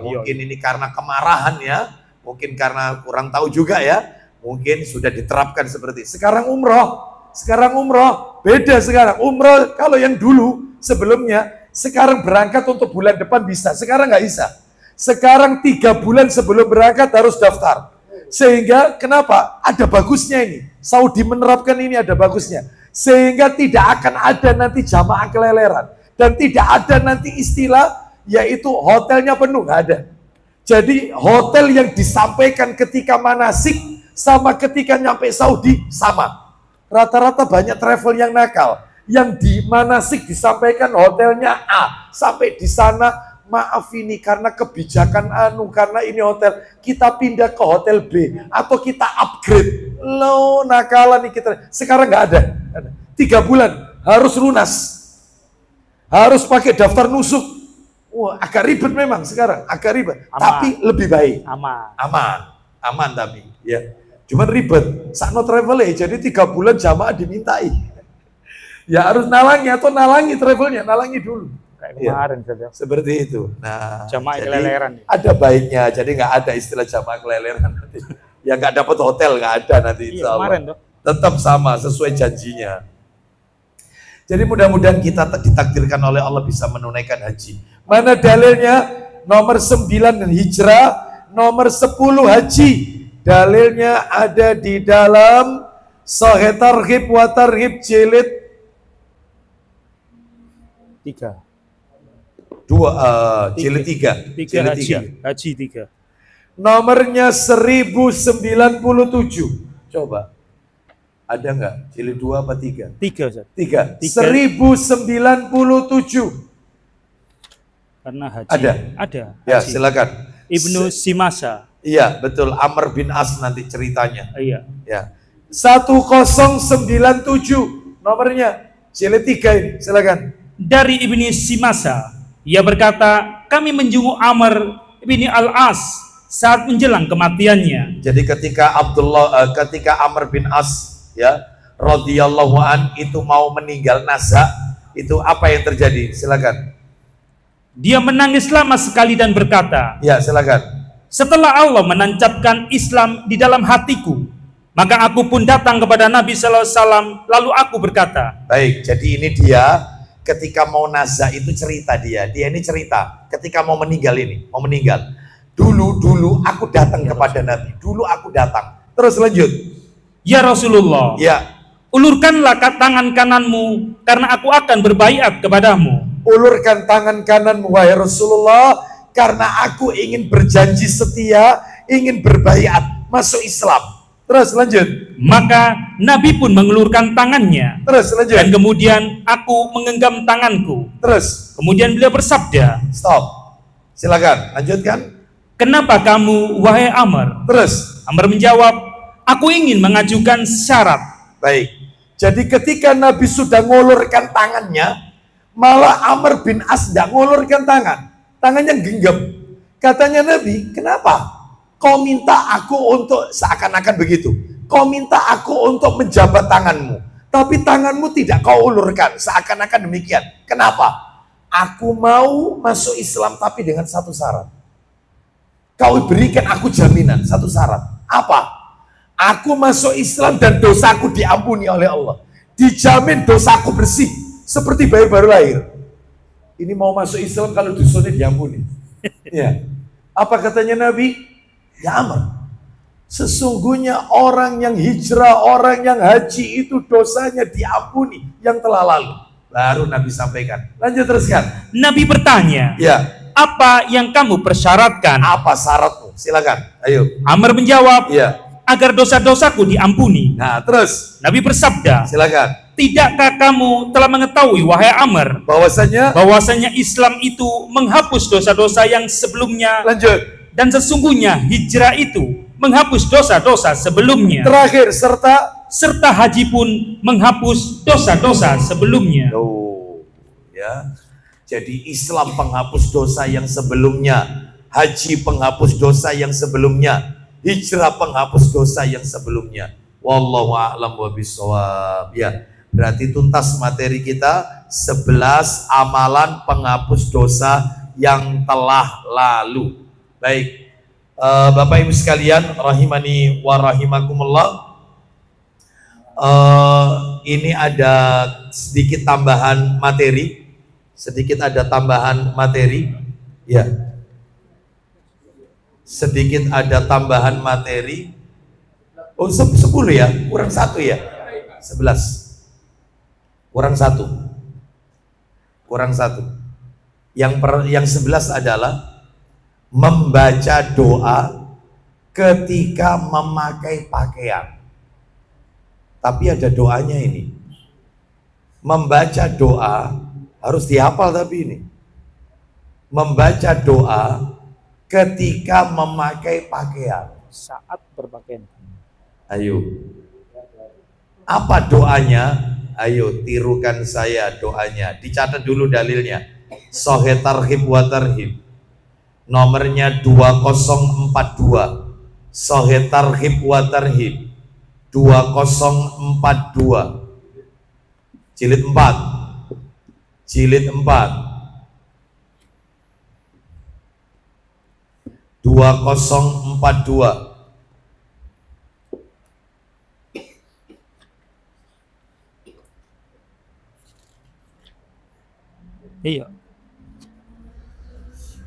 Mungkin ini karena kemarahan ya. Mungkin karena kurang tahu juga ya. Mungkin sudah diterapkan seperti sekarang umroh. Sekarang umroh, beda sekarang. Umroh kalau yang dulu sebelumnya, sekarang berangkat untuk bulan depan bisa. Sekarang nggak bisa. Sekarang 3 bulan sebelum berangkat harus daftar. Sehingga kenapa? Ada bagusnya ini. Saudi menerapkan ini ada bagusnya. Sehingga tidak akan ada nanti jamaah keleleran. Dan tidak ada nanti istilah yaitu hotelnya penuh. Nggak ada. Jadi hotel yang disampaikan ketika manasik sama ketika nyampe Saudi sama. Rata-rata banyak travel yang nakal. Yang di manasik disampaikan hotelnya A. Sampai di sana, maaf ini karena kebijakan karena ini hotel. Kita pindah ke hotel B. Atau kita upgrade. Loh, nakalan nih kita. Sekarang nggak ada. 3 bulan harus lunas. Harus pakai daftar nusuk. Wah, agak ribet memang sekarang. Agak ribet. Aman. Tapi lebih baik. Aman tapi. Ya. Cuman ribet, sakno travel jadi 3 bulan jamaah dimintai. Ya harus nalangi atau nalangi travelnya, nalangi dulu. Kayak kemarin saja. Seperti itu. Nah, jamaah keleleran. Ada baiknya, jadi nggak ada istilah jamaah keleleran nanti. Ya nggak dapat hotel, nggak ada nanti. Iya, kemarin tuh. Tetap sama, sesuai janjinya. Jadi mudah-mudahan kita ditakdirkan oleh Allah bisa menunaikan haji. Mana dalilnya? Nomor 9 hijrah, nomor 10 haji. Dalilnya ada di dalam Sahih Targhib wa Tarhib jilid 3. Jilid 3. Haji 3. Nomornya 1097. Coba. Ada nggak? Jilid 2 apa 3? 3, Ustaz. 3. 1097. Karena haji. Ada. Haji. Ya, silakan. Ibnu Simasa. Iya, betul. Amr bin As nanti ceritanya. Iya. Ya. 1097 nomornya. Jilid 3 ini. Silakan. Dari Ibnu Simasa, ia berkata, kami menjenguk Amr bin Al-As saat menjelang kematiannya. Jadi ketika Amr bin As ya radhiyallahu an itu mau meninggal naza, itu apa yang terjadi? Silakan. Dia menangis lama sekali dan berkata, Ya, silakan. setelah Allah menancapkan Islam di dalam hatiku, maka aku pun datang kepada Nabi SAW, lalu aku berkata. Baik, jadi ini dia ketika mau naza itu cerita dia ini cerita ketika mau meninggal ini, mau meninggal. Dulu aku datang kepada Nabi, dulu aku datang. Terus lanjut. Ya Rasulullah, ya, ulurkanlah tangan kananmu karena aku akan berbaiat kepadamu. Ulurkan tangan kananmu wahai Rasulullah karena aku ingin berjanji setia, ingin berbaiat masuk Islam. Terus lanjut. Maka Nabi pun mengulurkan tangannya. Terus lanjut. Dan kemudian aku menggenggam tanganku. Terus. Kemudian beliau bersabda. Stop. Silakan lanjutkan. Kenapa kamu wahai Amr? Terus. Amr menjawab, aku ingin mengajukan syarat. Baik. Jadi ketika Nabi sudah ngulurkan tangannya, malah Amr bin As tidak ngulurkan tangan. Tangannya genggam. Katanya Nabi, kenapa? Kau minta aku untuk seakan-akan begitu. Kau minta aku untuk menjabat tanganmu. Tapi tanganmu tidak kau ulurkan. Seakan-akan demikian. Kenapa? Aku mau masuk Islam tapi dengan satu syarat. Kau berikan aku jaminan, satu syarat. Apa? Aku masuk Islam dan dosaku diampuni oleh Allah. Dijamin dosaku bersih. Seperti bayi baru lahir. Ini mau masuk Islam kalau dosanya diampuni. Ya. Apa katanya Nabi? Ya Amr, sesungguhnya orang yang hijrah, orang yang haji itu dosanya diampuni yang telah lalu. Baru Nabi sampaikan. Lanjut teruskan. Nabi bertanya. Ya. Apa yang kamu persyaratkan? Apa syaratmu? Silakan. Ayo. Amr menjawab. Ya. Agar dosa-dosaku diampuni. Nah, terus. Nabi bersabda. Silakan. Tidakkah kamu telah mengetahui wahai Amr bahwasanya Islam itu menghapus dosa-dosa yang sebelumnya. Lanjut. Dan sesungguhnya hijrah itu menghapus dosa-dosa sebelumnya. Terakhir serta haji pun menghapus dosa-dosa sebelumnya. Oh, ya. Jadi Islam penghapus dosa yang sebelumnya, haji penghapus dosa yang sebelumnya, hijrah penghapus dosa yang sebelumnya. Wallahu a'lam wa bishawab. Ya, berarti tuntas materi kita 11 amalan penghapus dosa yang telah lalu. Baik, Bapak Ibu sekalian, rahimani wa rahimakumullah. Ini ada sedikit tambahan materi. Ya. Sedikit ada tambahan materi. Oh, 10 ya? Kurang 1 ya? 11. Kurang 1. Yang 11 adalah membaca doa ketika memakai pakaian. Tapi ada doanya ini. Membaca doa harus dihafal tapi ini. Membaca doa ketika memakai pakaian. Saat berpakaian. Ayo. Apa doanya? Ayo tirukan saya doanya. Dicatat dulu dalilnya. Sahih tarhib wa tarhib. Nomornya 2042. Sahih tarhib wa tarhib 2042. Jilid 4. 2042. Iya.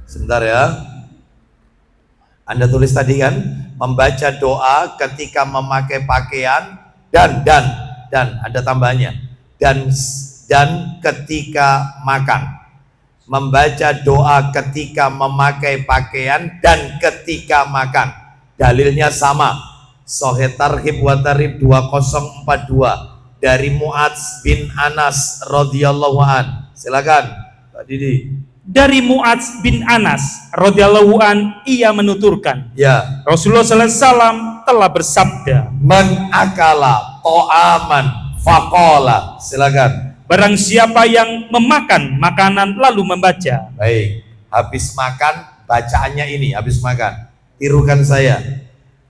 Sebentar ya. Anda tulis tadi kan, membaca doa ketika memakai pakaian dan ada tambahannya. Dan ketika makan. membaca doa ketika memakai pakaian dan ketika makan. Dalilnya sama. Sahih Targhib wa Tarhib 2042 dari Mu'adz bin Anas radhiyallahu an. Silakan Pak Didi. Dari Mu'adz bin Anas radhiyallahu an, ia menuturkan, Ya, Rasulullah SAW telah bersabda, man akala to'aman faqala. Silakan. barang siapa yang memakan makanan lalu membaca. Baik, habis makan bacaannya ini, habis makan. Tirukan saya.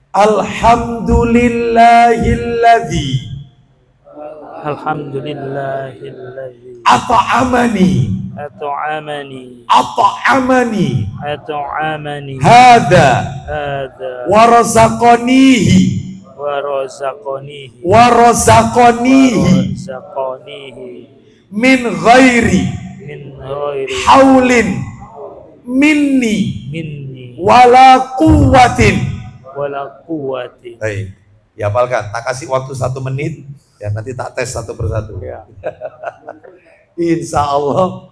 Alhamdulillahilladzi Alhamdulillahilladzi at'amani at'amani hadza hadza wa razaqanihi wa razaqanihi min ghairi haulin minni wala quwwatin. Baik, dihafalkan. Tak kasih waktu 1 menit, ya nanti tak tes satu persatu. Ya. Insya Allah,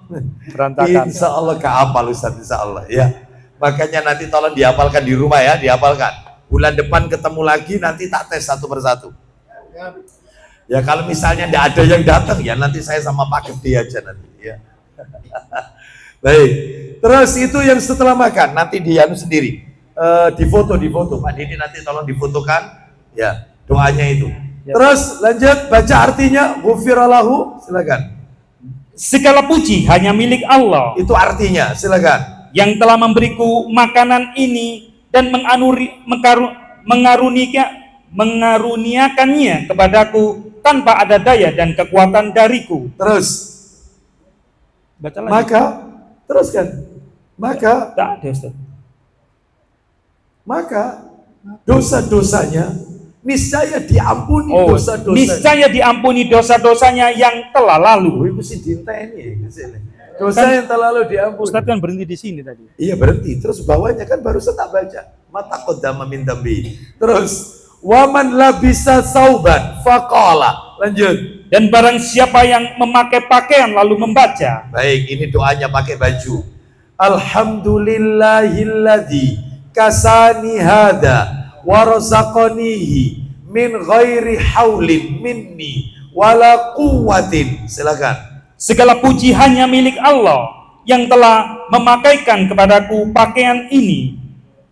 Berantakan. Insya Allah kehafal Ustaz, Insya Allah ya. Makanya nanti tolong dihafalkan di rumah ya, dihafalkan. Bulan depan ketemu lagi, nanti tak tes satu persatu. Ya kalau misalnya tidak ada yang datang, ya nanti saya sama Pak Gede aja nanti ya. Baik, terus itu yang setelah makan, nanti dianu sendiri. Difoto Pak Didi, nanti tolong difotokan ya doanya itu. Ya. Terus lanjut baca artinya, ghufiralahu, silakan. Segala puji hanya milik Allah Itu artinya, silakan. yang telah memberiku makanan ini dan mengaruniakannya kepadaku tanpa ada daya dan kekuatan dariku. Terus Baca lagi. maka teruskan. Maka Tidak ada, Ustaz. dosa-dosanya niscaya diampuni, dosa-dosanya. niscaya diampuni dosa-dosanya yang telah lalu. Mesti dinteni di sini. Dosa yang telah lalu diampuni. Ustaz kan berhenti di sini tadi. Iya berhenti. Terus bawahnya kan baru saya tak baca. Mata qaddama min dambi. Terus waman labisa sauban faqala. Lanjut. Dan barang siapa yang memakai pakaian lalu membaca. Baik, ini doanya pakai baju. Alhamdulillahilladzi kasani hada wa razaqanihi min ghairi haulin minni wala quwwatin. Silakan. Segala puji hanya milik Allah yang telah memakaikan kepadaku pakaian ini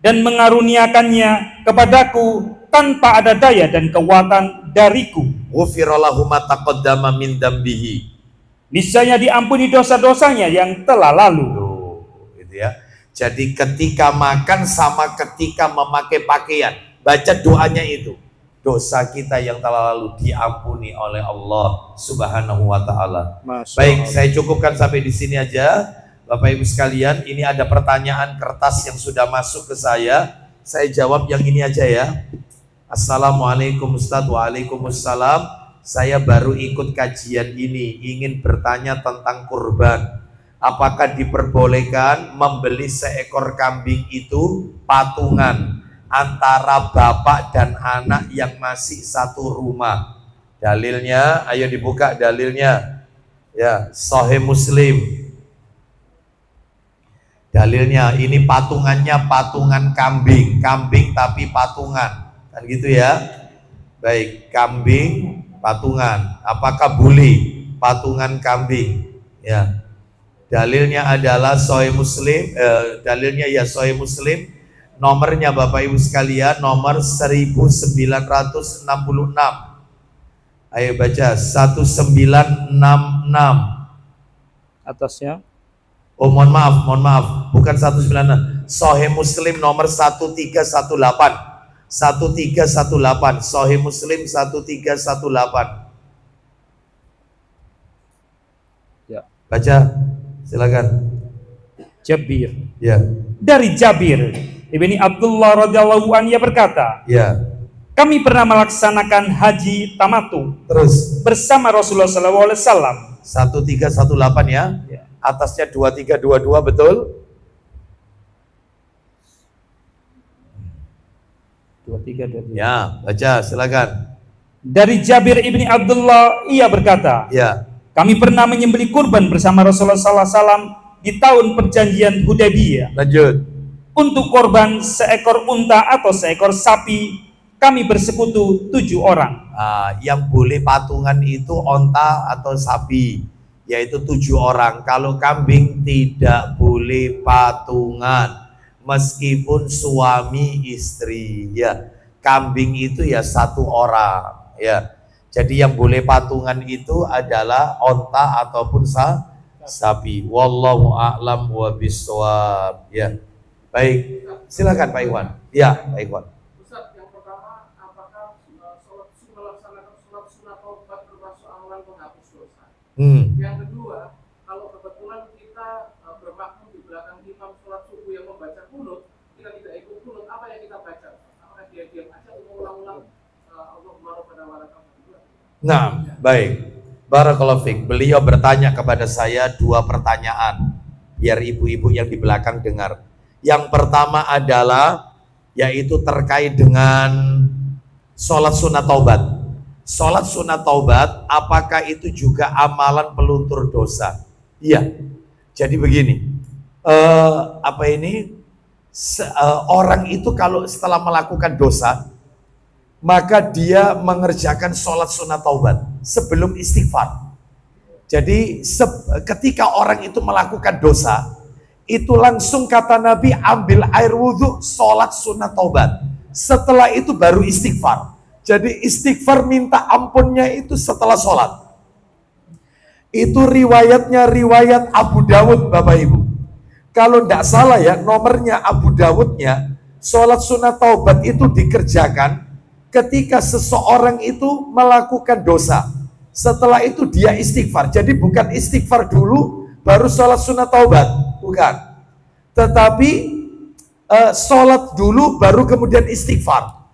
dan mengaruniakannya kepadaku tanpa ada daya dan kekuatan dariku. Ghufira lahu ma taqaddama min dambihi. Niscaya diampuni dosa-dosanya yang telah lalu. Gitu ya. Jadi ketika makan sama ketika memakai pakaian, baca doanya itu. Dosa kita yang telah lalu diampuni oleh Allah Subhanahu wa taala. Baik, saya cukupkan sampai di sini aja. Bapak Ibu sekalian, ini ada pertanyaan kertas yang sudah masuk ke saya. Saya jawab yang ini aja ya. Assalamualaikum Ustadz. Waalaikumsalam. Saya baru ikut kajian ini, ingin bertanya tentang kurban. Apakah diperbolehkan membeli seekor kambing itu patungan antara bapak dan anak yang masih satu rumah? Dalilnya, ayo dibuka dalilnya. Ya, Sahih Muslim. Dalilnya, ini patungannya patungan kambing, kambing tapi patungan, kan gitu ya. Baik, kambing patungan. Apakah boleh patungan kambing? Ya. Dalilnya adalah Sahih Muslim, dalilnya ya Sahih Muslim, nomornya Bapak Ibu sekalian, nomor 1966. Ayo baca 1966. Atasnya. Oh mohon maaf, bukan 196. Sahih Muslim nomor 1318. 1318, Sahih Muslim 1318. Ya. Baca. Silakan. Jabir. Ya. Dari Jabir Ibni Abdullah radhiyallahu anhu, ia berkata, Ya. kami pernah melaksanakan haji tamatu Terus bersama Rasulullah SAW. 1318 ya. Ya. Atasnya 2322 betul? 23. Ya, baca silakan. Dari Jabir Ibni Abdullah, ia berkata, Ya. kami pernah menyembelih kurban bersama Rasulullah SAW di tahun perjanjian Hudaybiyah. Lanjut. Untuk korban seekor unta atau seekor sapi, kami bersekutu 7 orang. Yang boleh patungan itu onta atau sapi, yaitu 7 orang. Kalau kambing tidak boleh patungan, meskipun suami istri. Ya, kambing itu ya 1 orang. Ya, jadi yang boleh patungan itu adalah onta ataupun sapi. Wallahu a'lam wa bishawab. Ya, baik. Silakan Pak Iwan. Ya, Pak Iwan. Ustaz, yang pertama, apakah melaksanakan sholat sunat taubat termasuk amalan penghapus dosa? Yang kedua, kalau kebetulan kita bermakmum di belakang imam sholat subuh yang membaca kunut, kita tidak ikut kunut, apa yang kita baca? Apakah dia diam aja untuk ulang-ulang Allahumma rabbana wa lakal hamd? Nah, baik. Barakallahu fiik. Beliau bertanya kepada saya 2 pertanyaan, biar ibu-ibu yang di belakang dengar. Yang pertama adalah yaitu terkait dengan sholat sunat taubat. Sholat sunat taubat, apakah itu juga amalan peluntur dosa? Iya. Jadi begini, orang itu kalau setelah melakukan dosa, maka dia mengerjakan sholat sunat taubat sebelum istighfar. Jadi ketika orang itu melakukan dosa, itu langsung kata Nabi ambil air wudhu, sholat sunat taubat. Setelah itu baru istighfar. Jadi istighfar minta ampunnya itu setelah sholat. Itu riwayatnya riwayat Abu Dawud Bapak Ibu. Kalau tidak salah ya, nomornya Abu Dawudnya, sholat sunat taubat itu dikerjakan ketika seseorang itu melakukan dosa. Setelah itu dia istighfar. Jadi bukan istighfar dulu baru sholat sunat taubat, bukan. Tetapi sholat dulu baru kemudian istighfar.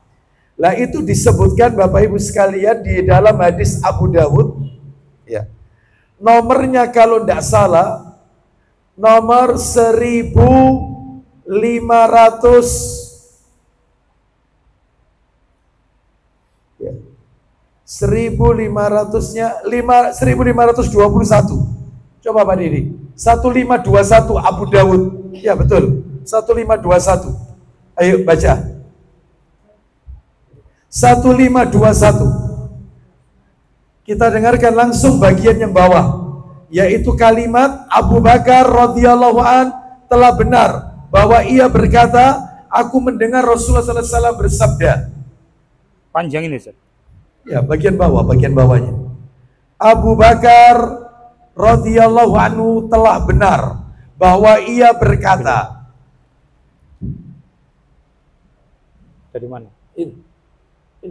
Lah itu disebutkan Bapak Ibu sekalian di dalam hadis Abu Dawud. Ya. Nomornya kalau tidak salah nomor 1521. Coba Pak Didi. 1521 Abu Dawud. Ya betul. 1521. Ayo baca. 1521. Kita dengarkan langsung bagian yang bawah, yaitu kalimat Abu Bakar radhiyallahu an telah benar bahwa ia berkata, aku mendengar Rasulullah SAW bersabda. Panjang ini, Ustaz. Ya, bagian bawah, bagian bawahnya. Abu Bakar radhiyallahu anhu telah benar bahwa ia berkata. Dari mana? Ini.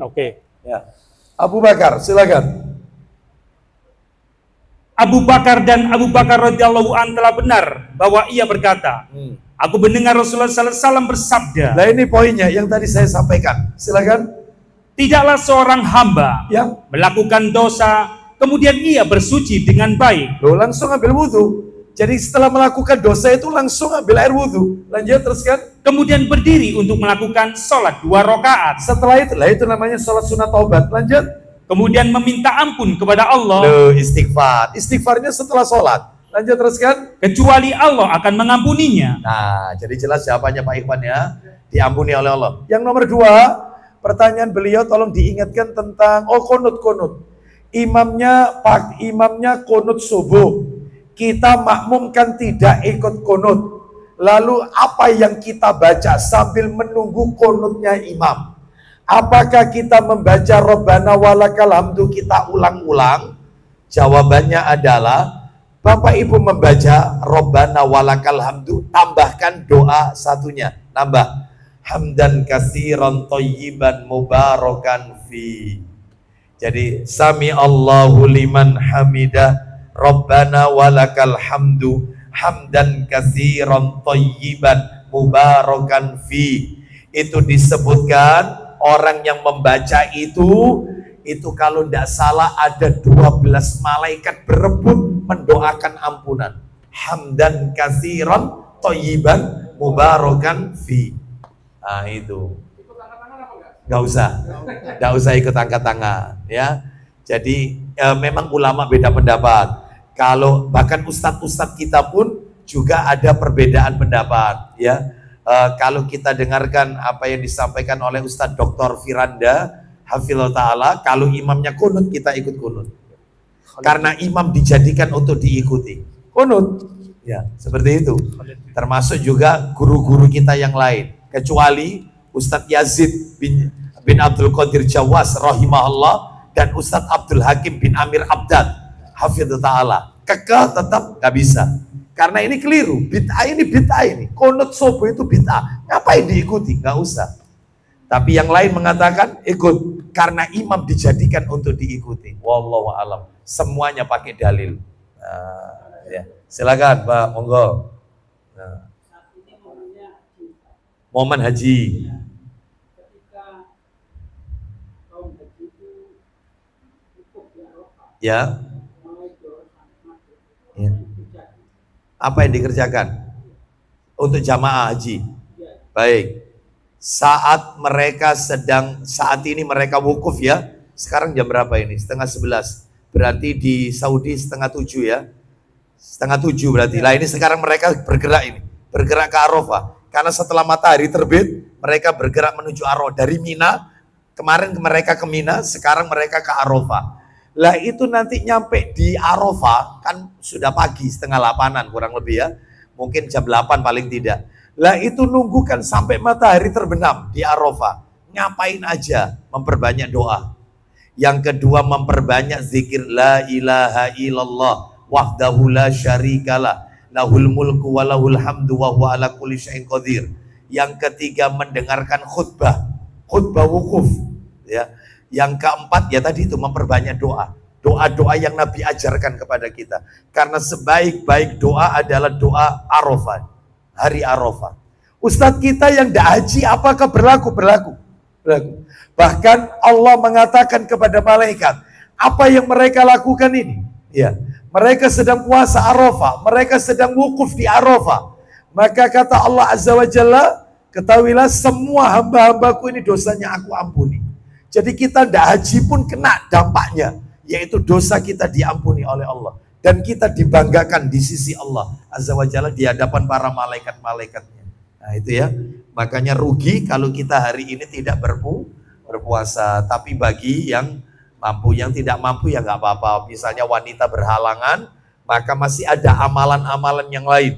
Oke. Ya. Abu Bakar, silakan. Abu Bakar dan Abu Bakar radhiyallahu an telah benar bahwa ia berkata, aku mendengar Rasulullah SAW bersabda. Nah ini poinnya yang tadi saya sampaikan. Silakan. Tidaklah seorang hamba yang melakukan dosa kemudian ia bersuci dengan baik. Loh, langsung ambil wudhu. Jadi setelah melakukan dosa itu langsung ambil air wudhu. Lanjut teruskan. Kemudian berdiri untuk melakukan sholat 2 rakaat. Setelah itu, itu namanya sholat sunat taubat. Lanjut. Kemudian meminta ampun kepada Allah. Loh, istighfar. Istighfarnya setelah sholat. Lanjut teruskan. Kecuali Allah akan mengampuninya. Nah, jadi jelas jawabannya Pak Ikhwan ya. Diampuni oleh Allah. Yang nomor 2, pertanyaan beliau tolong diingatkan tentang kunut. Imamnya kunut subuh. Kita makmum kan tidak ikut kunut. Lalu apa yang kita baca sambil menunggu kunutnya imam? Apakah kita membaca Rabbana walakal hamdu kita ulang-ulang? Jawabannya adalah Bapak Ibu membaca Rabbana walakal hamdu, tambahkan doa satunya. Nambah hamdan katsiran thayyiban mubarakan fi. Jadi sami Allahu liman hamidah Rabbana walakal hamdu hamdan katsiran thayyiban mubarakan fi. Itu disebutkan orang yang membaca itu kalau tidak salah ada 12 malaikat berebut mendoakan ampunan. Hamdan katsiran thayyiban mubarakan fi. Nah itu. Gak usah ikut angkat tangan ya. Jadi memang ulama beda pendapat. Kalau bahkan ustadz-ustadz kita pun juga ada perbedaan pendapat ya. Kalau kita dengarkan apa yang disampaikan oleh Ustadz Dr. Firanda Hafizahullah Ta'ala, kalau imamnya kunut kita ikut kunut karena imam dijadikan untuk diikuti, kunut ya, seperti itu. Termasuk juga guru-guru kita yang lain, kecuali Ustadz Yazid bin Abdul Qadir Jawas rahimahullah dan Ustadz Abdul Hakim bin Amir Abdad Hafizahullah Ta'ala, kekeh tetap nggak bisa. Karena ini keliru, bid'ah ini, kunut subuh itu bid'ah, ngapain diikuti? Nggak usah. Tapi yang lain mengatakan ikut, karena imam dijadikan untuk diikuti. Wallahu a'lam. Semuanya pakai dalil. Ya. Silakan Pak, monggo. Momen haji. Ya. Ya. Apa yang dikerjakan untuk jamaah haji? Baik, saat ini mereka wukuf ya. Sekarang jam berapa ini? 10:30. Berarti di Saudi 6:30 ya. 6:30 berarti. Lah ini sekarang mereka bergerak ke Arafah. Karena setelah matahari terbit, mereka bergerak menuju Arafah dari Mina. Kemarin mereka ke Mina, sekarang mereka ke Arafah. Lah itu nanti nyampe di Arafah kan sudah pagi, 7:30 kurang lebih ya. Mungkin jam 8 paling tidak. Lah itu nunggu kan sampai matahari terbenam di Arafah. Ngapain aja? Memperbanyak doa. Yang kedua memperbanyak zikir la ilaha illallah wahdahu la syarikalah lahul mulku wa lahul hamdu wa huwa ala kulli syai'in qadir. Yang ketiga mendengarkan khutbah wukuf ya. Yang keempat ya tadi itu memperbanyak doa. Doa-doa yang Nabi ajarkan kepada kita. Karena sebaik-baik doa adalah doa Arafah. Hari Arafah. Ustadz kita yang tidak haji apakah berlaku? Berlaku. Bahkan Allah mengatakan kepada malaikat, apa yang mereka lakukan ini? Ya, mereka sedang puasa Arafah. Mereka sedang wukuf di Arafah. Maka kata Allah Azza wa Jalla, ketahuilah semua hamba-hambaku ini dosanya aku ampuni. Jadi kita tidak haji pun kena dampaknya, yaitu dosa kita diampuni oleh Allah. Dan kita dibanggakan di sisi Allah Azza wa Jalla di hadapan para malaikat-malaikatnya. Nah itu ya, makanya rugi kalau kita hari ini tidak berpuasa. Tapi bagi yang mampu, yang tidak mampu ya nggak apa-apa. Misalnya wanita berhalangan, maka masih ada amalan-amalan yang lain.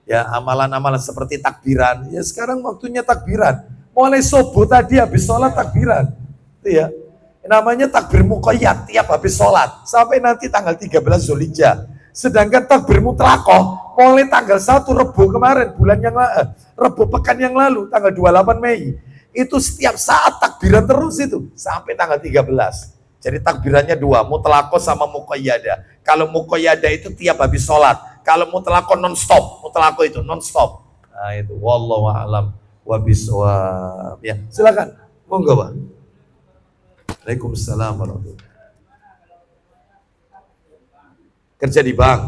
Ya, amalan-amalan seperti takbiran. Ya sekarang waktunya takbiran. Mulai subuh tadi habis sholat takbiran. Ya, namanya takbir muqayyad tiap habis sholat sampai nanti tanggal 13 Zulhijjah. Sedangkan takbir mutlakoh mulai tanggal 1 Rebu kemarin, Rebu pekan yang lalu tanggal 28 Mei. Itu setiap saat takbiran terus itu sampai tanggal 13. Jadi takbirannya dua, mutlakoh sama muqayyadah. Kalau muqayyadah itu tiap habis sholat, kalau mutlakoh non-stop, mutlakoh itu non-stop. Nah itu wallahu a'lam wa bishawab. Ya, silakan. Monggo, Pak. Waalaikumsalam warahmatullahi wabarakatuh. Kerja di bank.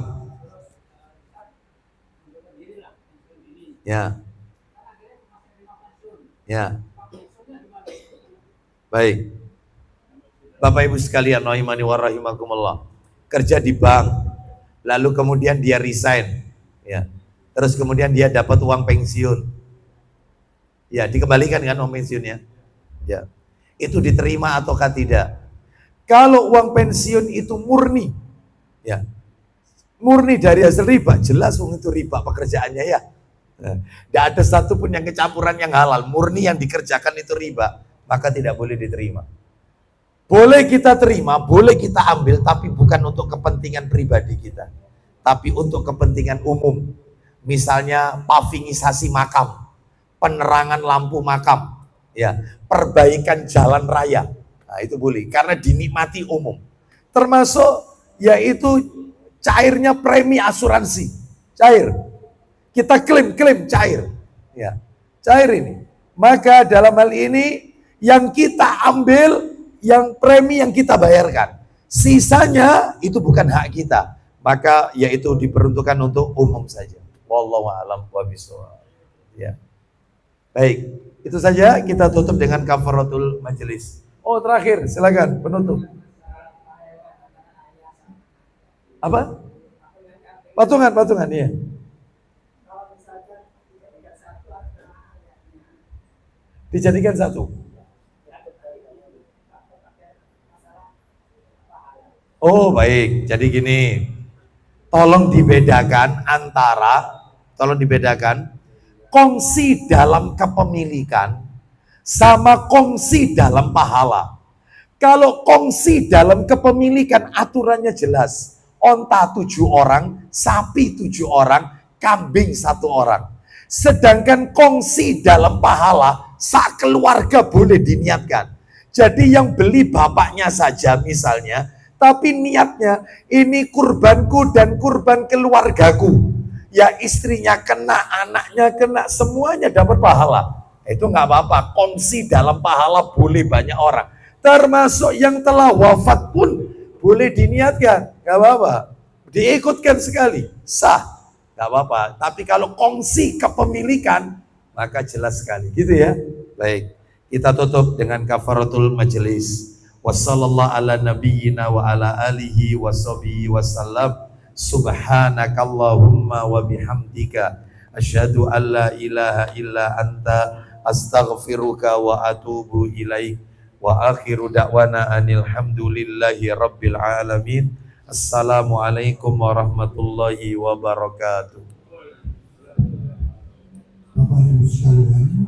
Ya. Ya. Baik. Bapak Ibu sekalian, rahimani wa rahimakumullah. Kerja di bank. Lalu kemudian dia resign. Ya. Terus kemudian dia dapat uang pensiun. Ya, dikembalikan kan uang pensiunnya. Ya. Itu diterima ataukah tidak? Kalau uang pensiun itu murni, ya, murni dari hasil riba, jelas uang itu riba pekerjaannya ya. Tidak ada satupun yang kecampuran yang halal, murni yang dikerjakan itu riba, maka tidak boleh diterima. Boleh kita terima, boleh kita ambil, tapi bukan untuk kepentingan pribadi kita, tapi untuk kepentingan umum. Misalnya pavingisasi makam, penerangan lampu makam, ya, perbaikan jalan raya. Nah, itu boleh karena dinikmati umum. Termasuk yaitu cairnya premi asuransi. Cair. Kita klaim cair. Ya. Cair ini. Maka dalam hal ini yang kita ambil yang premi yang kita bayarkan. Sisanya itu bukan hak kita. Maka yaitu diperuntukkan untuk umum saja. Wallahu a'lam bishawab. Ya. Baik. Itu saja, kita tutup dengan kafaratul majelis. Oh terakhir, silakan penutup. Apa? Patungan, iya. Dijadikan satu. Oh baik, jadi gini, tolong dibedakan kongsi dalam kepemilikan sama kongsi dalam pahala. Kalau kongsi dalam kepemilikan aturannya jelas, onta 7 orang, sapi 7 orang, kambing 1 orang. Sedangkan kongsi dalam pahala, sak keluarga boleh diniatkan. Jadi yang beli bapaknya saja misalnya, tapi niatnya ini kurbanku dan kurban keluargaku. Ya istrinya kena, anaknya kena, semuanya dapat pahala. Itu nggak apa-apa. Kongsi dalam pahala boleh banyak orang. Termasuk yang telah wafat pun boleh diniatkan. Nggak apa-apa. Diikutkan sekali. Sah. Nggak apa-apa. Tapi kalau kongsi kepemilikan, maka jelas sekali. Gitu ya. Baik. Kita tutup dengan kafaratul majelis. Wassallallahu ala nabiyyina wa ala alihi wa sahbihi wasallam. Subhanakallahumma wa bihamdika asyhadu an la ilaha illa anta astaghfiruka wa atubu ilaik. Wa akhiru da'wana anil hamdulillahi rabbil alamin. Assalamualaikum warahmatullahi wabarakatuh. Bapak Ibu sekalian,